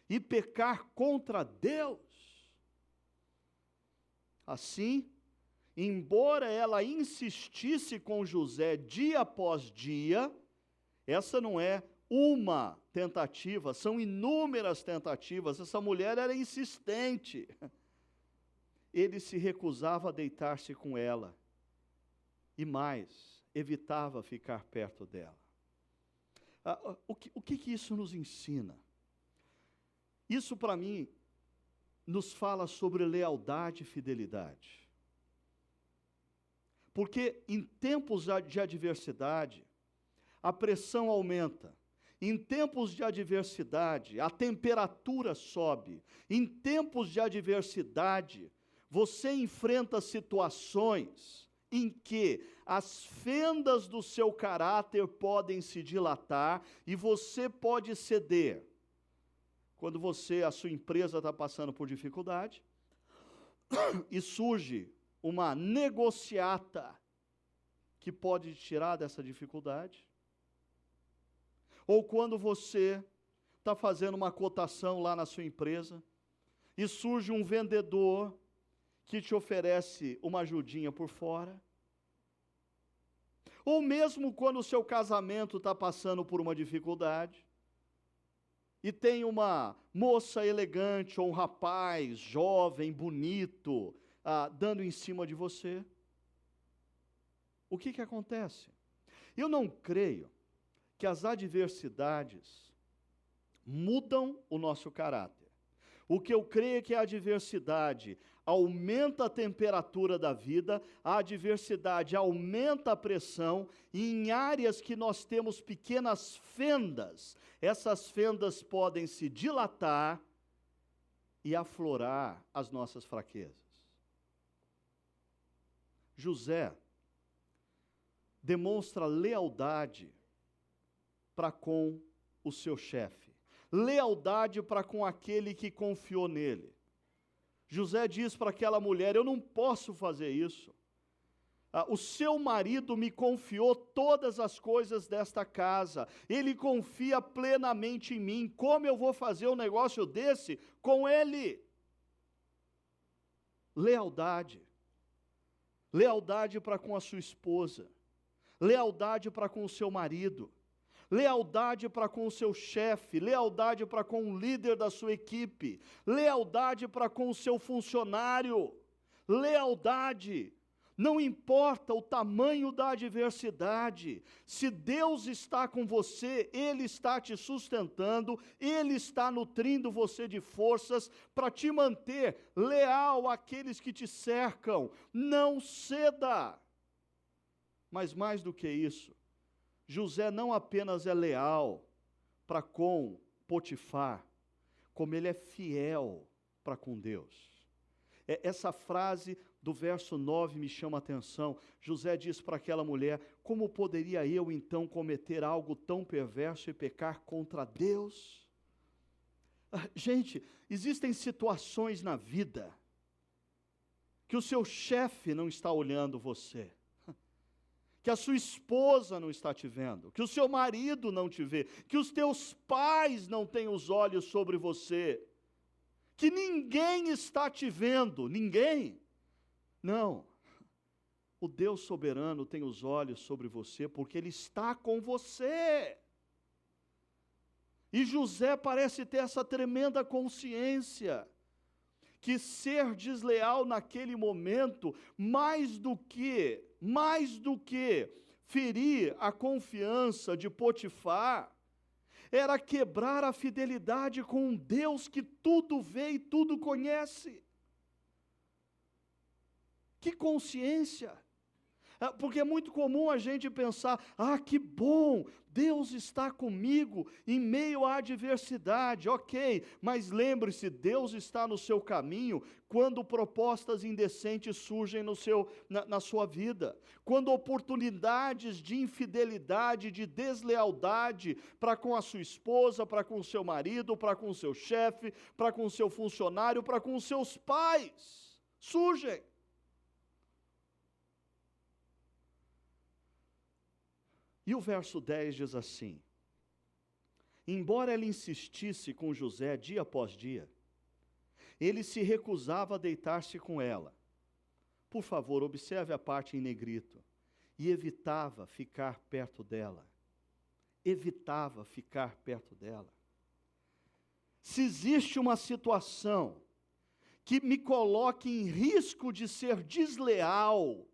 e pecar contra Deus? Assim, embora ela insistisse com José dia após dia, essa não é uma tentativa, são inúmeras tentativas, essa mulher era insistente. Ele se recusava a deitar-se com ela, e mais, evitava ficar perto dela. O que isso nos ensina? Isso, para mim, nos fala sobre lealdade e fidelidade. Porque em tempos de adversidade, a pressão aumenta. Em tempos de adversidade, a temperatura sobe. Em tempos de adversidade, você enfrenta situações em que as fendas do seu caráter podem se dilatar e você pode ceder. Quando a sua empresa está passando por dificuldade, e surge uma negociata que pode te tirar dessa dificuldade, ou quando você está fazendo uma cotação lá na sua empresa, e surge um vendedor que te oferece uma ajudinha por fora, ou mesmo quando o seu casamento está passando por uma dificuldade, e tem uma moça elegante, ou um rapaz jovem, bonito, dando em cima de você, o que acontece? Eu não creio que as adversidades mudam o nosso caráter. O que eu creio é que a adversidade aumenta a temperatura da vida, a adversidade aumenta a pressão, e em áreas que nós temos pequenas fendas, essas fendas podem se dilatar e aflorar as nossas fraquezas. José demonstra lealdade para com o seu chefe, lealdade para com aquele que confiou nele. José diz para aquela mulher: eu não posso fazer isso. O seu marido me confiou todas as coisas desta casa, ele confia plenamente em mim, como eu vou fazer um negócio desse com ele? Lealdade. Lealdade para com a sua esposa, lealdade para com o seu marido, lealdade para com o seu chefe, lealdade para com o líder da sua equipe, lealdade para com o seu funcionário, lealdade. Não importa o tamanho da adversidade, se Deus está com você, Ele está te sustentando, Ele está nutrindo você de forças para te manter leal àqueles que te cercam. Não ceda. Mas mais do que isso, José não apenas é leal para com Potifar, como ele é fiel para com Deus. Essa frase do verso 9 me chama a atenção. José diz para aquela mulher: como poderia eu então cometer algo tão perverso e pecar contra Deus? Gente, existem situações na vida que o seu chefe não está olhando você, que a sua esposa não está te vendo, que o seu marido não te vê, que os teus pais não têm os olhos sobre você, que ninguém está te vendo, ninguém. Não, o Deus soberano tem os olhos sobre você, porque Ele está com você. E José parece ter essa tremenda consciência, que ser desleal naquele momento, mais do que ferir a confiança de Potifar, era quebrar a fidelidade com um Deus que tudo vê e tudo conhece. Que consciência! Porque é muito comum a gente pensar: que bom, Deus está comigo em meio à adversidade. Ok, mas lembre-se, Deus está no seu caminho quando propostas indecentes surgem na sua vida, quando oportunidades de infidelidade, de deslealdade para com a sua esposa, para com o seu marido, para com o seu chefe, para com o seu funcionário, para com os seus pais surgem. E o verso 10 diz assim: embora ela insistisse com José dia após dia, ele se recusava a deitar-se com ela. Por favor, observe a parte em negrito. E evitava ficar perto dela. Evitava ficar perto dela. Se existe uma situação que me coloque em risco de ser desleal,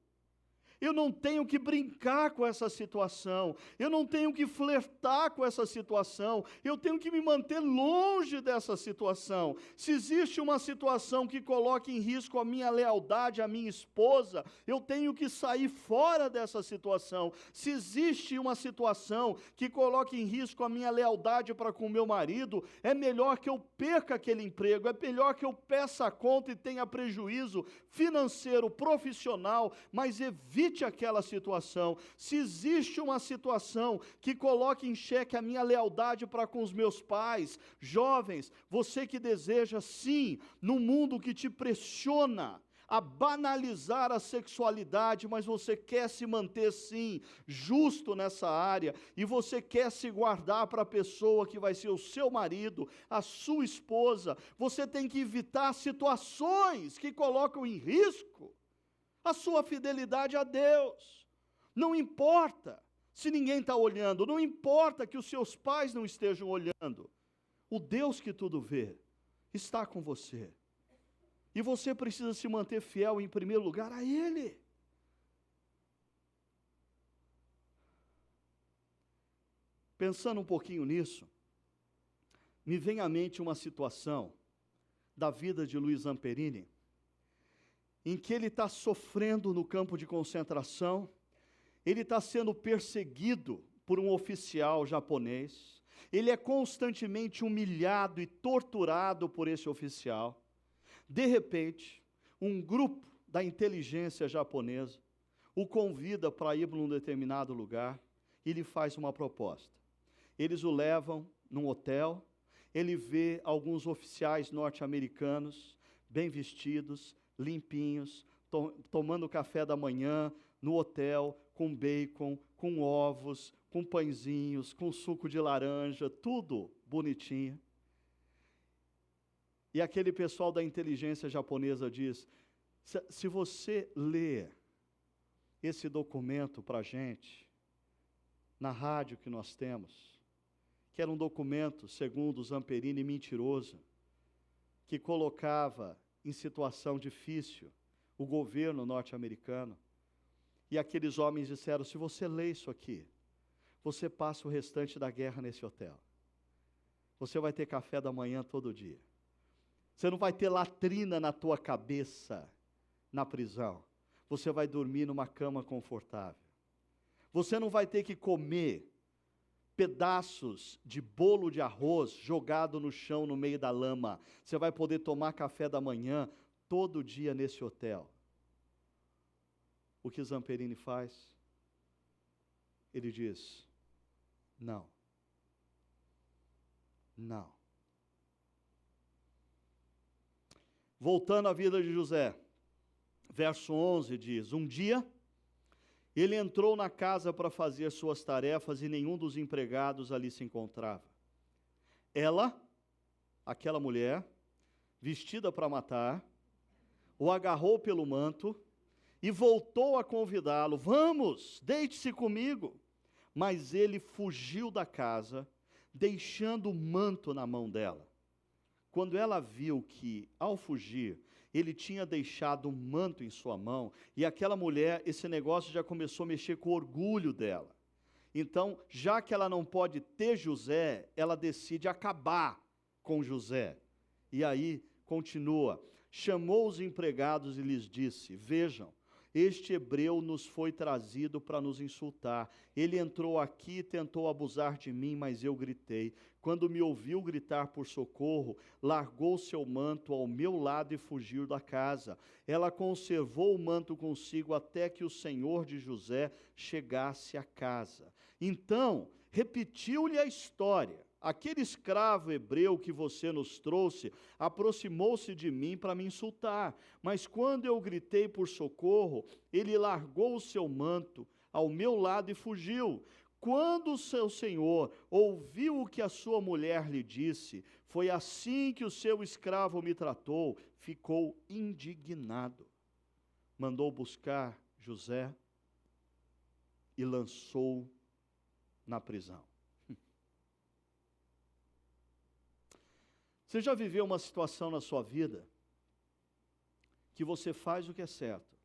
eu não tenho que brincar com essa situação, eu não tenho que flertar com essa situação, eu tenho que me manter longe dessa situação. Se existe uma situação que coloque em risco a minha lealdade à minha esposa, eu tenho que sair fora dessa situação. Se existe uma situação que coloque em risco a minha lealdade para com o meu marido, é melhor que eu perca aquele emprego, é melhor que eu peça a conta e tenha prejuízo financeiro, profissional, mas evite aquela situação. Se existe uma situação que coloque em xeque a minha lealdade para com os meus pais, jovens, você que deseja sim, num mundo que te pressiona a banalizar a sexualidade, mas você quer se manter sim, justo nessa área, e você quer se guardar para a pessoa que vai ser o seu marido, a sua esposa, você tem que evitar situações que colocam em risco a sua fidelidade a Deus. Não importa se ninguém está olhando, não importa que os seus pais não estejam olhando, o Deus que tudo vê está com você. E você precisa se manter fiel, em primeiro lugar, a Ele. Pensando um pouquinho nisso, me vem à mente uma situação da vida de Luiz Zamperini, em que ele está sofrendo no campo de concentração, ele está sendo perseguido por um oficial japonês, ele é constantemente humilhado e torturado por esse oficial. De repente, um grupo da inteligência japonesa o convida para ir para um determinado lugar e lhe faz uma proposta. Eles o levam num hotel, ele vê alguns oficiais norte-americanos, bem vestidos, limpinhos, tomando café da manhã no hotel, com bacon, com ovos, com pãezinhos, com suco de laranja, tudo bonitinho. E aquele pessoal da inteligência japonesa diz, se você ler esse documento para a gente, na rádio que nós temos, que era um documento, segundo Zamperini, mentiroso, que colocava em situação difícil o governo norte-americano, e aqueles homens disseram, se você lê isso aqui, você passa o restante da guerra nesse hotel. Você vai ter café da manhã todo dia. Você não vai ter latrina na tua cabeça na prisão. Você vai dormir numa cama confortável. Você não vai ter que comer pedaços de bolo de arroz jogado no chão no meio da lama. Você vai poder tomar café da manhã todo dia nesse hotel. O que Zamperini faz? Ele diz, não. Não. Voltando à vida de José, verso 11 diz, um dia ele entrou na casa para fazer suas tarefas e nenhum dos empregados ali se encontrava. Ela, aquela mulher, vestida para matar, o agarrou pelo manto e voltou a convidá-lo, vamos, deite-se comigo. Mas ele fugiu da casa, deixando o manto na mão dela. Quando ela viu que, ao fugir, ele tinha deixado um manto em sua mão, e aquela mulher, esse negócio já começou a mexer com o orgulho dela. Então, já que ela não pode ter José, ela decide acabar com José. E aí, continua, chamou os empregados e lhes disse, vejam, este hebreu nos foi trazido para nos insultar. Ele entrou aqui e tentou abusar de mim, mas eu gritei. Quando me ouviu gritar por socorro, largou seu manto ao meu lado e fugiu da casa. Ela conservou o manto consigo até que o senhor de José chegasse à casa. Então, repetiu-lhe a história. Aquele escravo hebreu que você nos trouxe aproximou-se de mim para me insultar, mas quando eu gritei por socorro, ele largou o seu manto ao meu lado e fugiu. Quando o seu senhor ouviu o que a sua mulher lhe disse, foi assim que o seu escravo me tratou, ficou indignado. mandou buscar José e lançou na prisão. Você já viveu uma situação na sua vida que você faz o que é certo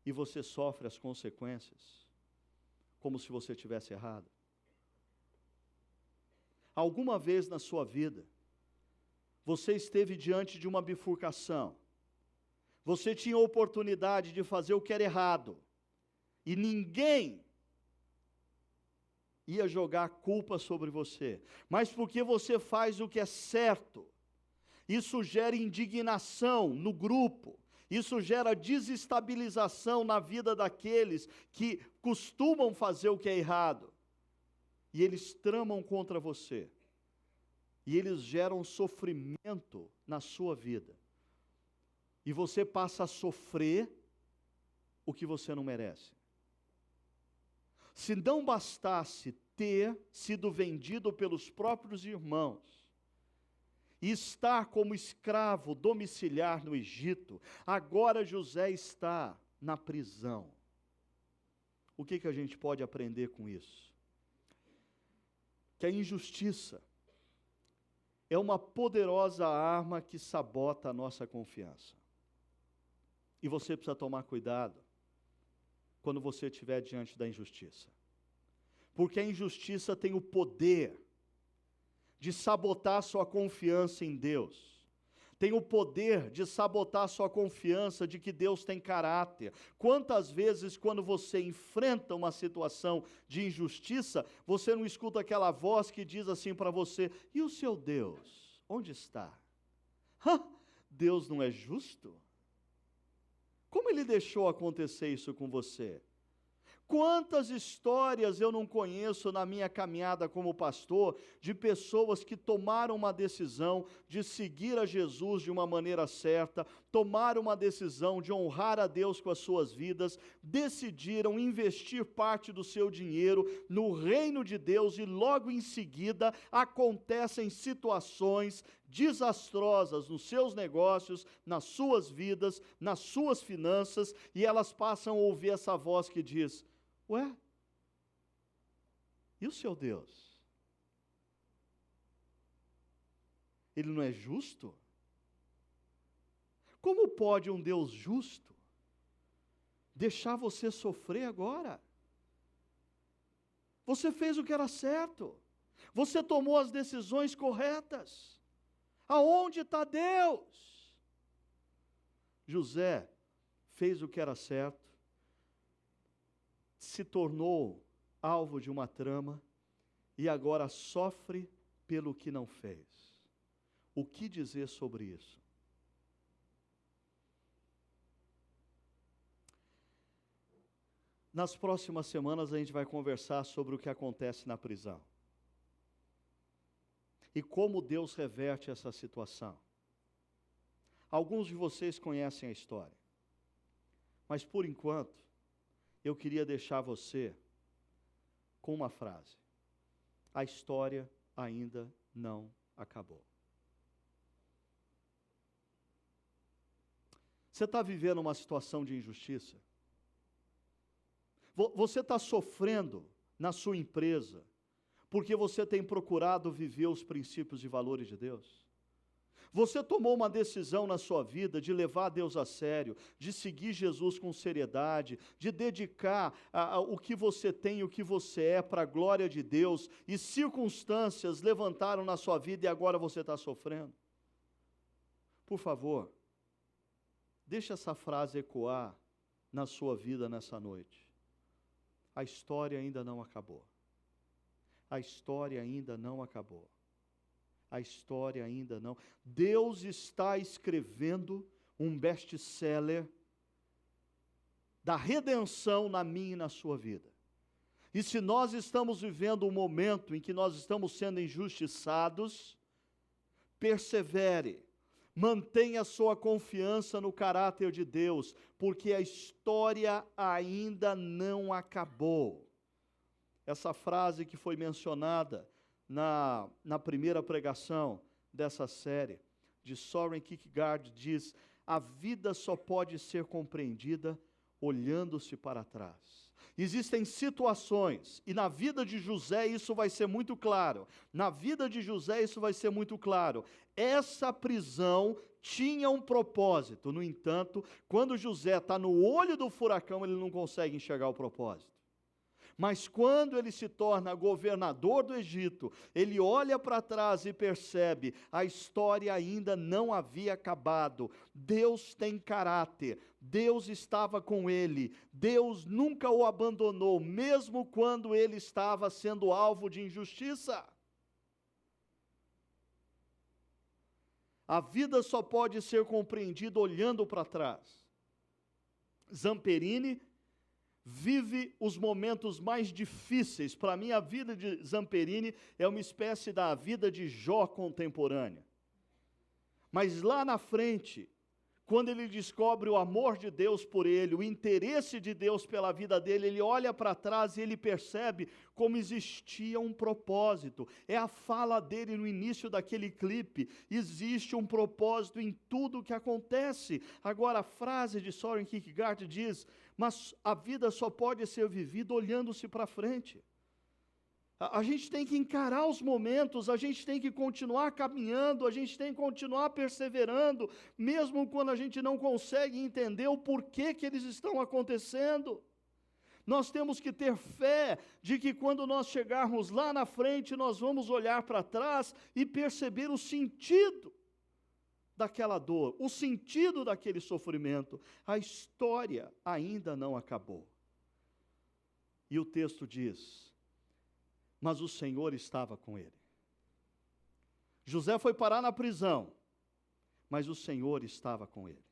e você sofre as consequências como se você tivesse errado? Alguma vez na sua vida, você esteve diante de uma bifurcação, você tinha oportunidade de fazer o que era errado, e ninguém ia jogar culpa sobre você, mas porque você faz o que é certo, isso gera indignação no grupo, isso gera desestabilização na vida daqueles que costumam fazer o que é errado, e eles tramam contra você, e eles geram sofrimento na sua vida, e você passa a sofrer o que você não merece. Se não bastasse ter sido vendido pelos próprios irmãos, e estar como escravo domiciliar no Egito, agora José está na prisão. O que a gente pode aprender com isso? Que a injustiça é uma poderosa arma que sabota a nossa confiança. E você precisa tomar cuidado quando você estiver diante da injustiça. Porque a injustiça tem o poder de sabotar sua confiança em Deus. Tem o poder de sabotar sua confiança de que Deus tem caráter. Quantas vezes, quando você enfrenta uma situação de injustiça, você não escuta aquela voz que diz assim para você: e o seu Deus, onde está? Deus não é justo? Como ele deixou acontecer isso com você? Quantas histórias eu não conheço na minha caminhada como pastor, de pessoas que tomaram uma decisão de seguir a Jesus de uma maneira certa, tomaram uma decisão de honrar a Deus com as suas vidas, decidiram investir parte do seu dinheiro no reino de Deus e logo em seguida acontecem situações desastrosas nos seus negócios, nas suas vidas, nas suas finanças, e elas passam a ouvir essa voz que diz: ué, e o seu Deus? Ele não é justo? Como pode um Deus justo deixar você sofrer agora? Você fez o que era certo, você tomou as decisões corretas. Aonde está Deus? José fez o que era certo, se tornou alvo de uma trama e agora sofre pelo que não fez. O que dizer sobre isso? Nas próximas semanas a gente vai conversar sobre o que acontece na prisão. E como Deus reverte essa situação. Alguns de vocês conhecem a história. Mas por enquanto, eu queria deixar você com uma frase: a história ainda não acabou. Você está vivendo uma situação de injustiça? Você está sofrendo na sua empresa porque você tem procurado viver os princípios e valores de Deus? Você tomou uma decisão na sua vida de levar Deus a sério, de seguir Jesus com seriedade, de dedicar o que você tem e o que você é para a glória de Deus, e circunstâncias levantaram na sua vida e agora você está sofrendo? Por favor, deixe essa frase ecoar na sua vida nessa noite. A história ainda não acabou. A história ainda não acabou. A história ainda não. Deus está escrevendo um best-seller da redenção na minha e na sua vida. E se nós estamos vivendo um momento em que nós estamos sendo injustiçados, persevere, mantenha sua confiança no caráter de Deus, porque a história ainda não acabou. Essa frase que foi mencionada na primeira pregação dessa série, de Soren Kierkegaard, diz: a vida só pode ser compreendida olhando-se para trás. Existem situações, e na vida de José isso vai ser muito claro. Na vida de José isso vai ser muito claro. Essa prisão tinha um propósito. No entanto, quando José está no olho do furacão, ele não consegue enxergar o propósito. Mas quando ele se torna governador do Egito, ele olha para trás e percebe, a história ainda não havia acabado. Deus tem caráter, Deus estava com ele, Deus nunca o abandonou, mesmo quando ele estava sendo alvo de injustiça. A vida só pode ser compreendida olhando para trás. Zamperini vive os momentos mais difíceis. Para mim, a vida de Zamperini é uma espécie da vida de Jó contemporânea. Mas lá na frente, quando ele descobre o amor de Deus por ele, o interesse de Deus pela vida dele, ele olha para trás e ele percebe como existia um propósito. É a fala dele no início daquele clipe. Existe um propósito em tudo o que acontece. Agora, a frase de Søren Kierkegaard diz: mas a vida só pode ser vivida olhando-se para frente. A gente tem que encarar os momentos, a gente tem que continuar caminhando, a gente tem que continuar perseverando, mesmo quando a gente não consegue entender o porquê que eles estão acontecendo. Nós temos que ter fé de que quando nós chegarmos lá na frente, nós vamos olhar para trás e perceber o sentido daquela dor, o sentido daquele sofrimento. A história ainda não acabou. E o texto diz: mas o Senhor estava com ele. José foi parar na prisão, mas o Senhor estava com ele.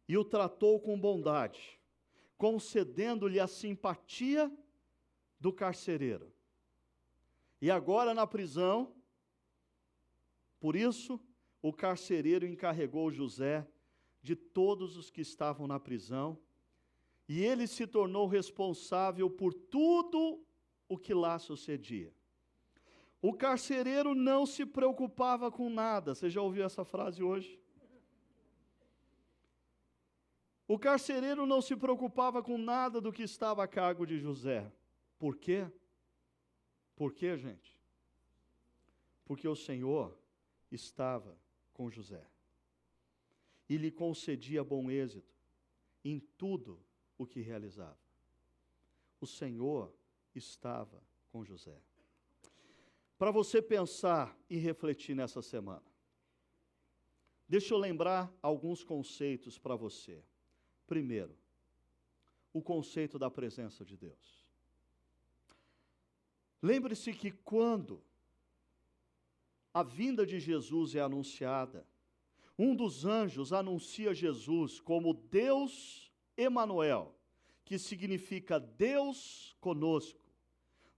E o tratou com bondade, concedendo-lhe a simpatia do carcereiro. E agora na prisão, por isso, o carcereiro encarregou José de todos os que estavam na prisão, e ele se tornou responsável por tudo o que lá sucedia. O carcereiro não se preocupava com nada. Você já ouviu essa frase hoje? O carcereiro não se preocupava com nada do que estava a cargo de José. Por quê? Por quê, gente? Porque o Senhor estava com José e lhe concedia bom êxito em tudo o que realizava. O Senhor estava com José. Para você pensar e refletir nessa semana, deixa eu lembrar alguns conceitos para você. Primeiro, o conceito da presença de Deus. Lembre-se que quando a vinda de Jesus é anunciada, um dos anjos anuncia Jesus como Deus Emanuel, que significa Deus conosco.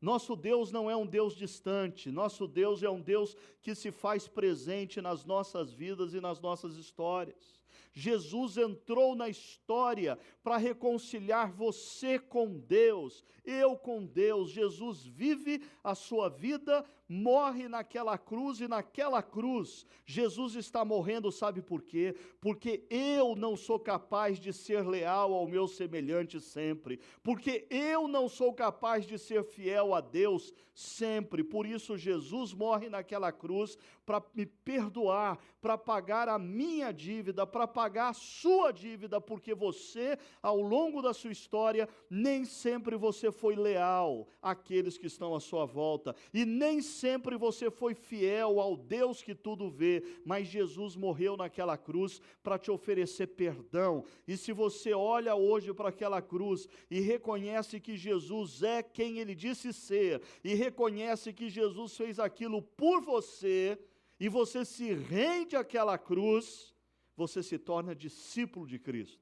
Nosso Deus não é um Deus distante, nosso Deus é um Deus que se faz presente nas nossas vidas e nas nossas histórias. Jesus entrou na história para reconciliar você com Deus, eu com Deus. Jesus vive a sua vida, morre naquela cruz, e naquela cruz Jesus está morrendo, sabe por quê? Porque eu não sou capaz de ser leal ao meu semelhante sempre, porque eu não sou capaz de ser fiel a Deus sempre. Por isso Jesus morre naquela cruz para me perdoar, para pagar a minha dívida, para pagar a sua dívida, porque você, ao longo da sua história, nem sempre você foi leal àqueles que estão à sua volta, e nem sempre você foi fiel ao Deus que tudo vê, mas Jesus morreu naquela cruz para te oferecer perdão. E se você olha hoje para aquela cruz e reconhece que Jesus é quem Ele disse ser, e reconhece que Jesus fez aquilo por você, e você se rende àquela cruz, você se torna discípulo de Cristo,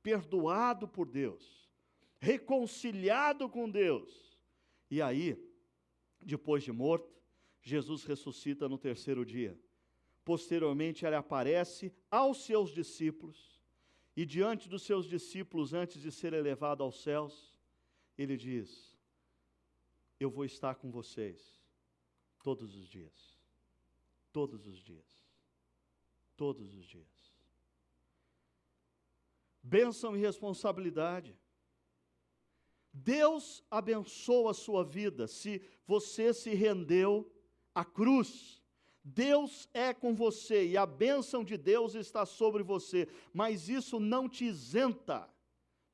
perdoado por Deus, reconciliado com Deus. E aí, depois de morto, Jesus ressuscita no terceiro dia. Posteriormente, ele aparece aos seus discípulos, e diante dos seus discípulos, antes de ser elevado aos céus, ele diz: eu vou estar com vocês todos os dias. Todos os dias. Todos os dias. Bênção e responsabilidade. Deus abençoa a sua vida se você se rendeu à cruz. Deus é com você e a bênção de Deus está sobre você, mas isso não te isenta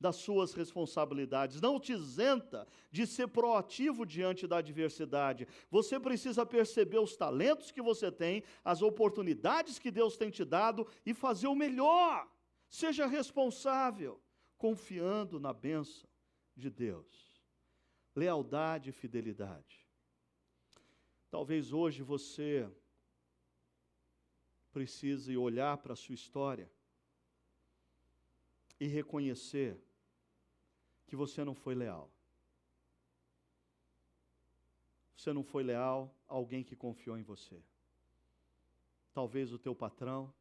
das suas responsabilidades, não te isenta de ser proativo diante da adversidade. Você precisa perceber os talentos que você tem, as oportunidades que Deus tem te dado e fazer o melhor. Seja responsável, confiando na bênção de Deus. Lealdade e fidelidade. Talvez hoje você precise olhar para a sua história e reconhecer que você não foi leal. Você não foi leal a alguém que confiou em você. Talvez o teu patrão.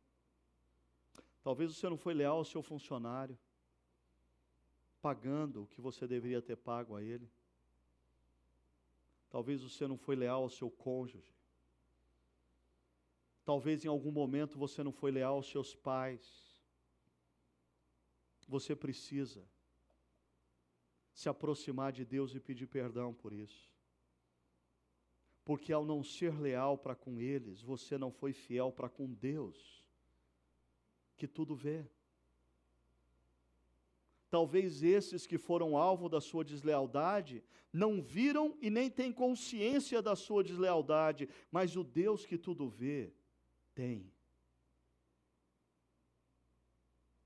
Talvez você não foi leal ao seu funcionário, pagando o que você deveria ter pago a ele. Talvez você não foi leal ao seu cônjuge. Talvez em algum momento você não foi leal aos seus pais. Você precisa se aproximar de Deus e pedir perdão por isso. Porque ao não ser leal para com eles, você não foi fiel para com Deus, que tudo vê. Talvez esses que foram alvo da sua deslealdade não viram e nem têm consciência da sua deslealdade, mas o Deus que tudo vê, tem.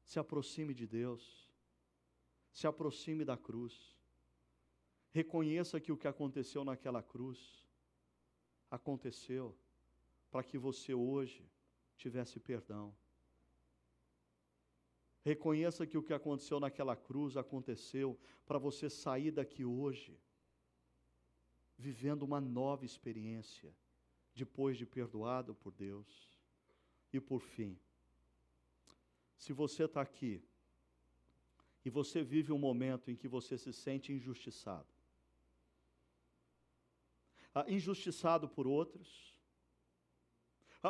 Se aproxime de Deus, se aproxime da cruz, reconheça que o que aconteceu naquela cruz, aconteceu para que você hoje tivesse perdão. Reconheça que o que aconteceu naquela cruz aconteceu para você sair daqui hoje, vivendo uma nova experiência, depois de perdoado por Deus. E por fim, se você está aqui e você vive um momento em que você se sente injustiçado, injustiçado por outros,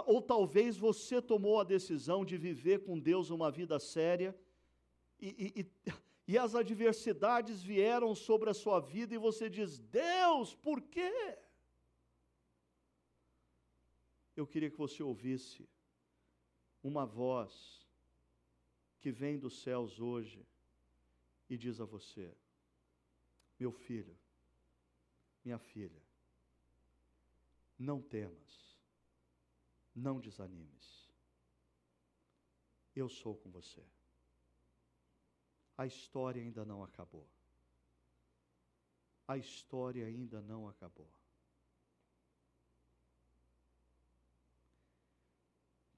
ou talvez você tomou a decisão de viver com Deus uma vida séria e as adversidades vieram sobre a sua vida e você diz: Deus, por quê? Eu queria que você ouvisse uma voz que vem dos céus hoje e diz a você: meu filho, minha filha, não temas, não desanimes, eu sou com você. A história ainda não acabou. A história ainda não acabou.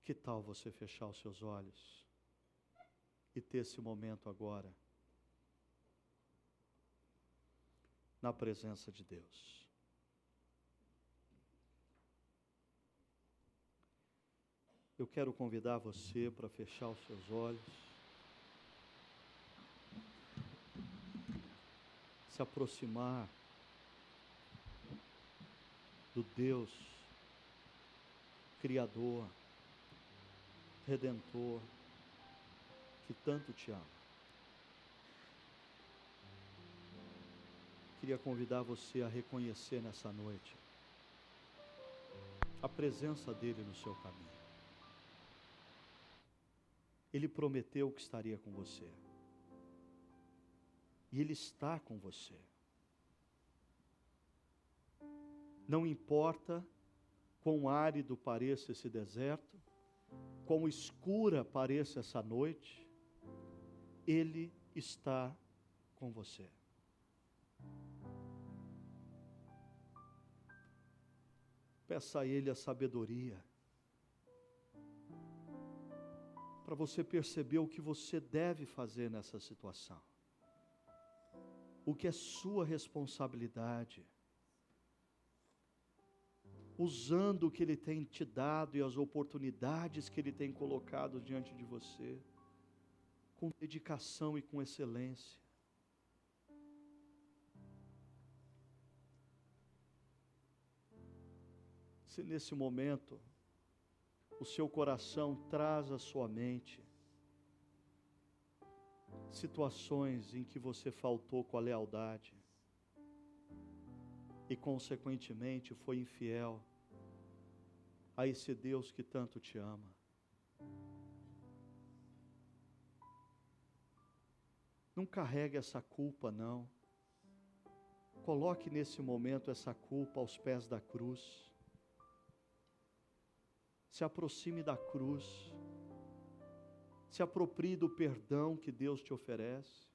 Que tal você fechar os seus olhos e ter esse momento agora na presença de Deus? Eu quero convidar você para fechar os seus olhos, se aproximar do Deus Criador, Redentor, que tanto te ama. Queria convidar você a reconhecer nessa noite a presença dele no seu caminho. Ele prometeu que estaria com você. E ele está com você. Não importa quão árido pareça esse deserto, quão escura pareça essa noite, ele está com você. Peça a ele a sabedoria, para você perceber o que você deve fazer nessa situação. O que é sua responsabilidade. Usando o que Ele tem te dado e as oportunidades que Ele tem colocado diante de você, com dedicação e com excelência. Se nesse momento o seu coração traz à sua mente situações em que você faltou com a lealdade e, consequentemente, foi infiel a esse Deus que tanto te ama. Não carregue essa culpa, não. Coloque nesse momento essa culpa aos pés da cruz. Se aproxime da cruz. Se aproprie do perdão que Deus te oferece.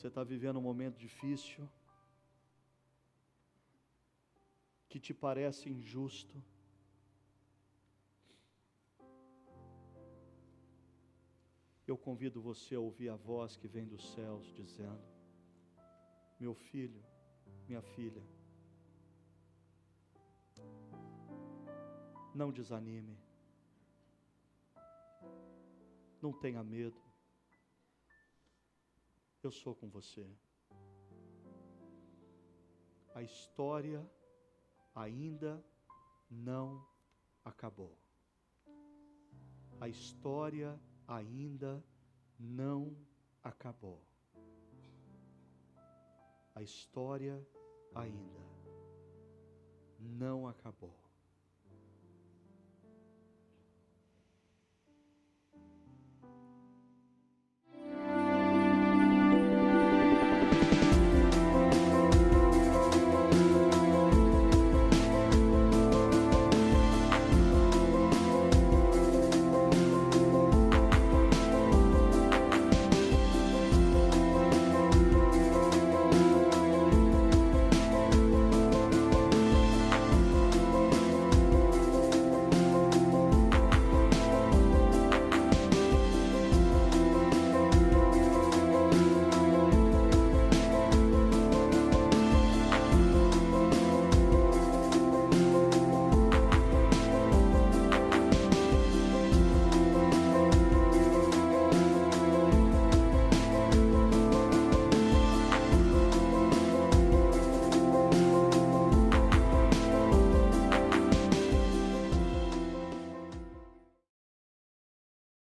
Você está vivendo um momento difícil, que te parece injusto. Eu convido você a ouvir a voz que vem dos céus dizendo: meu filho, minha filha, não desanime, não tenha medo, eu sou com você. A história ainda não acabou. A história ainda não acabou. A história ainda não acabou.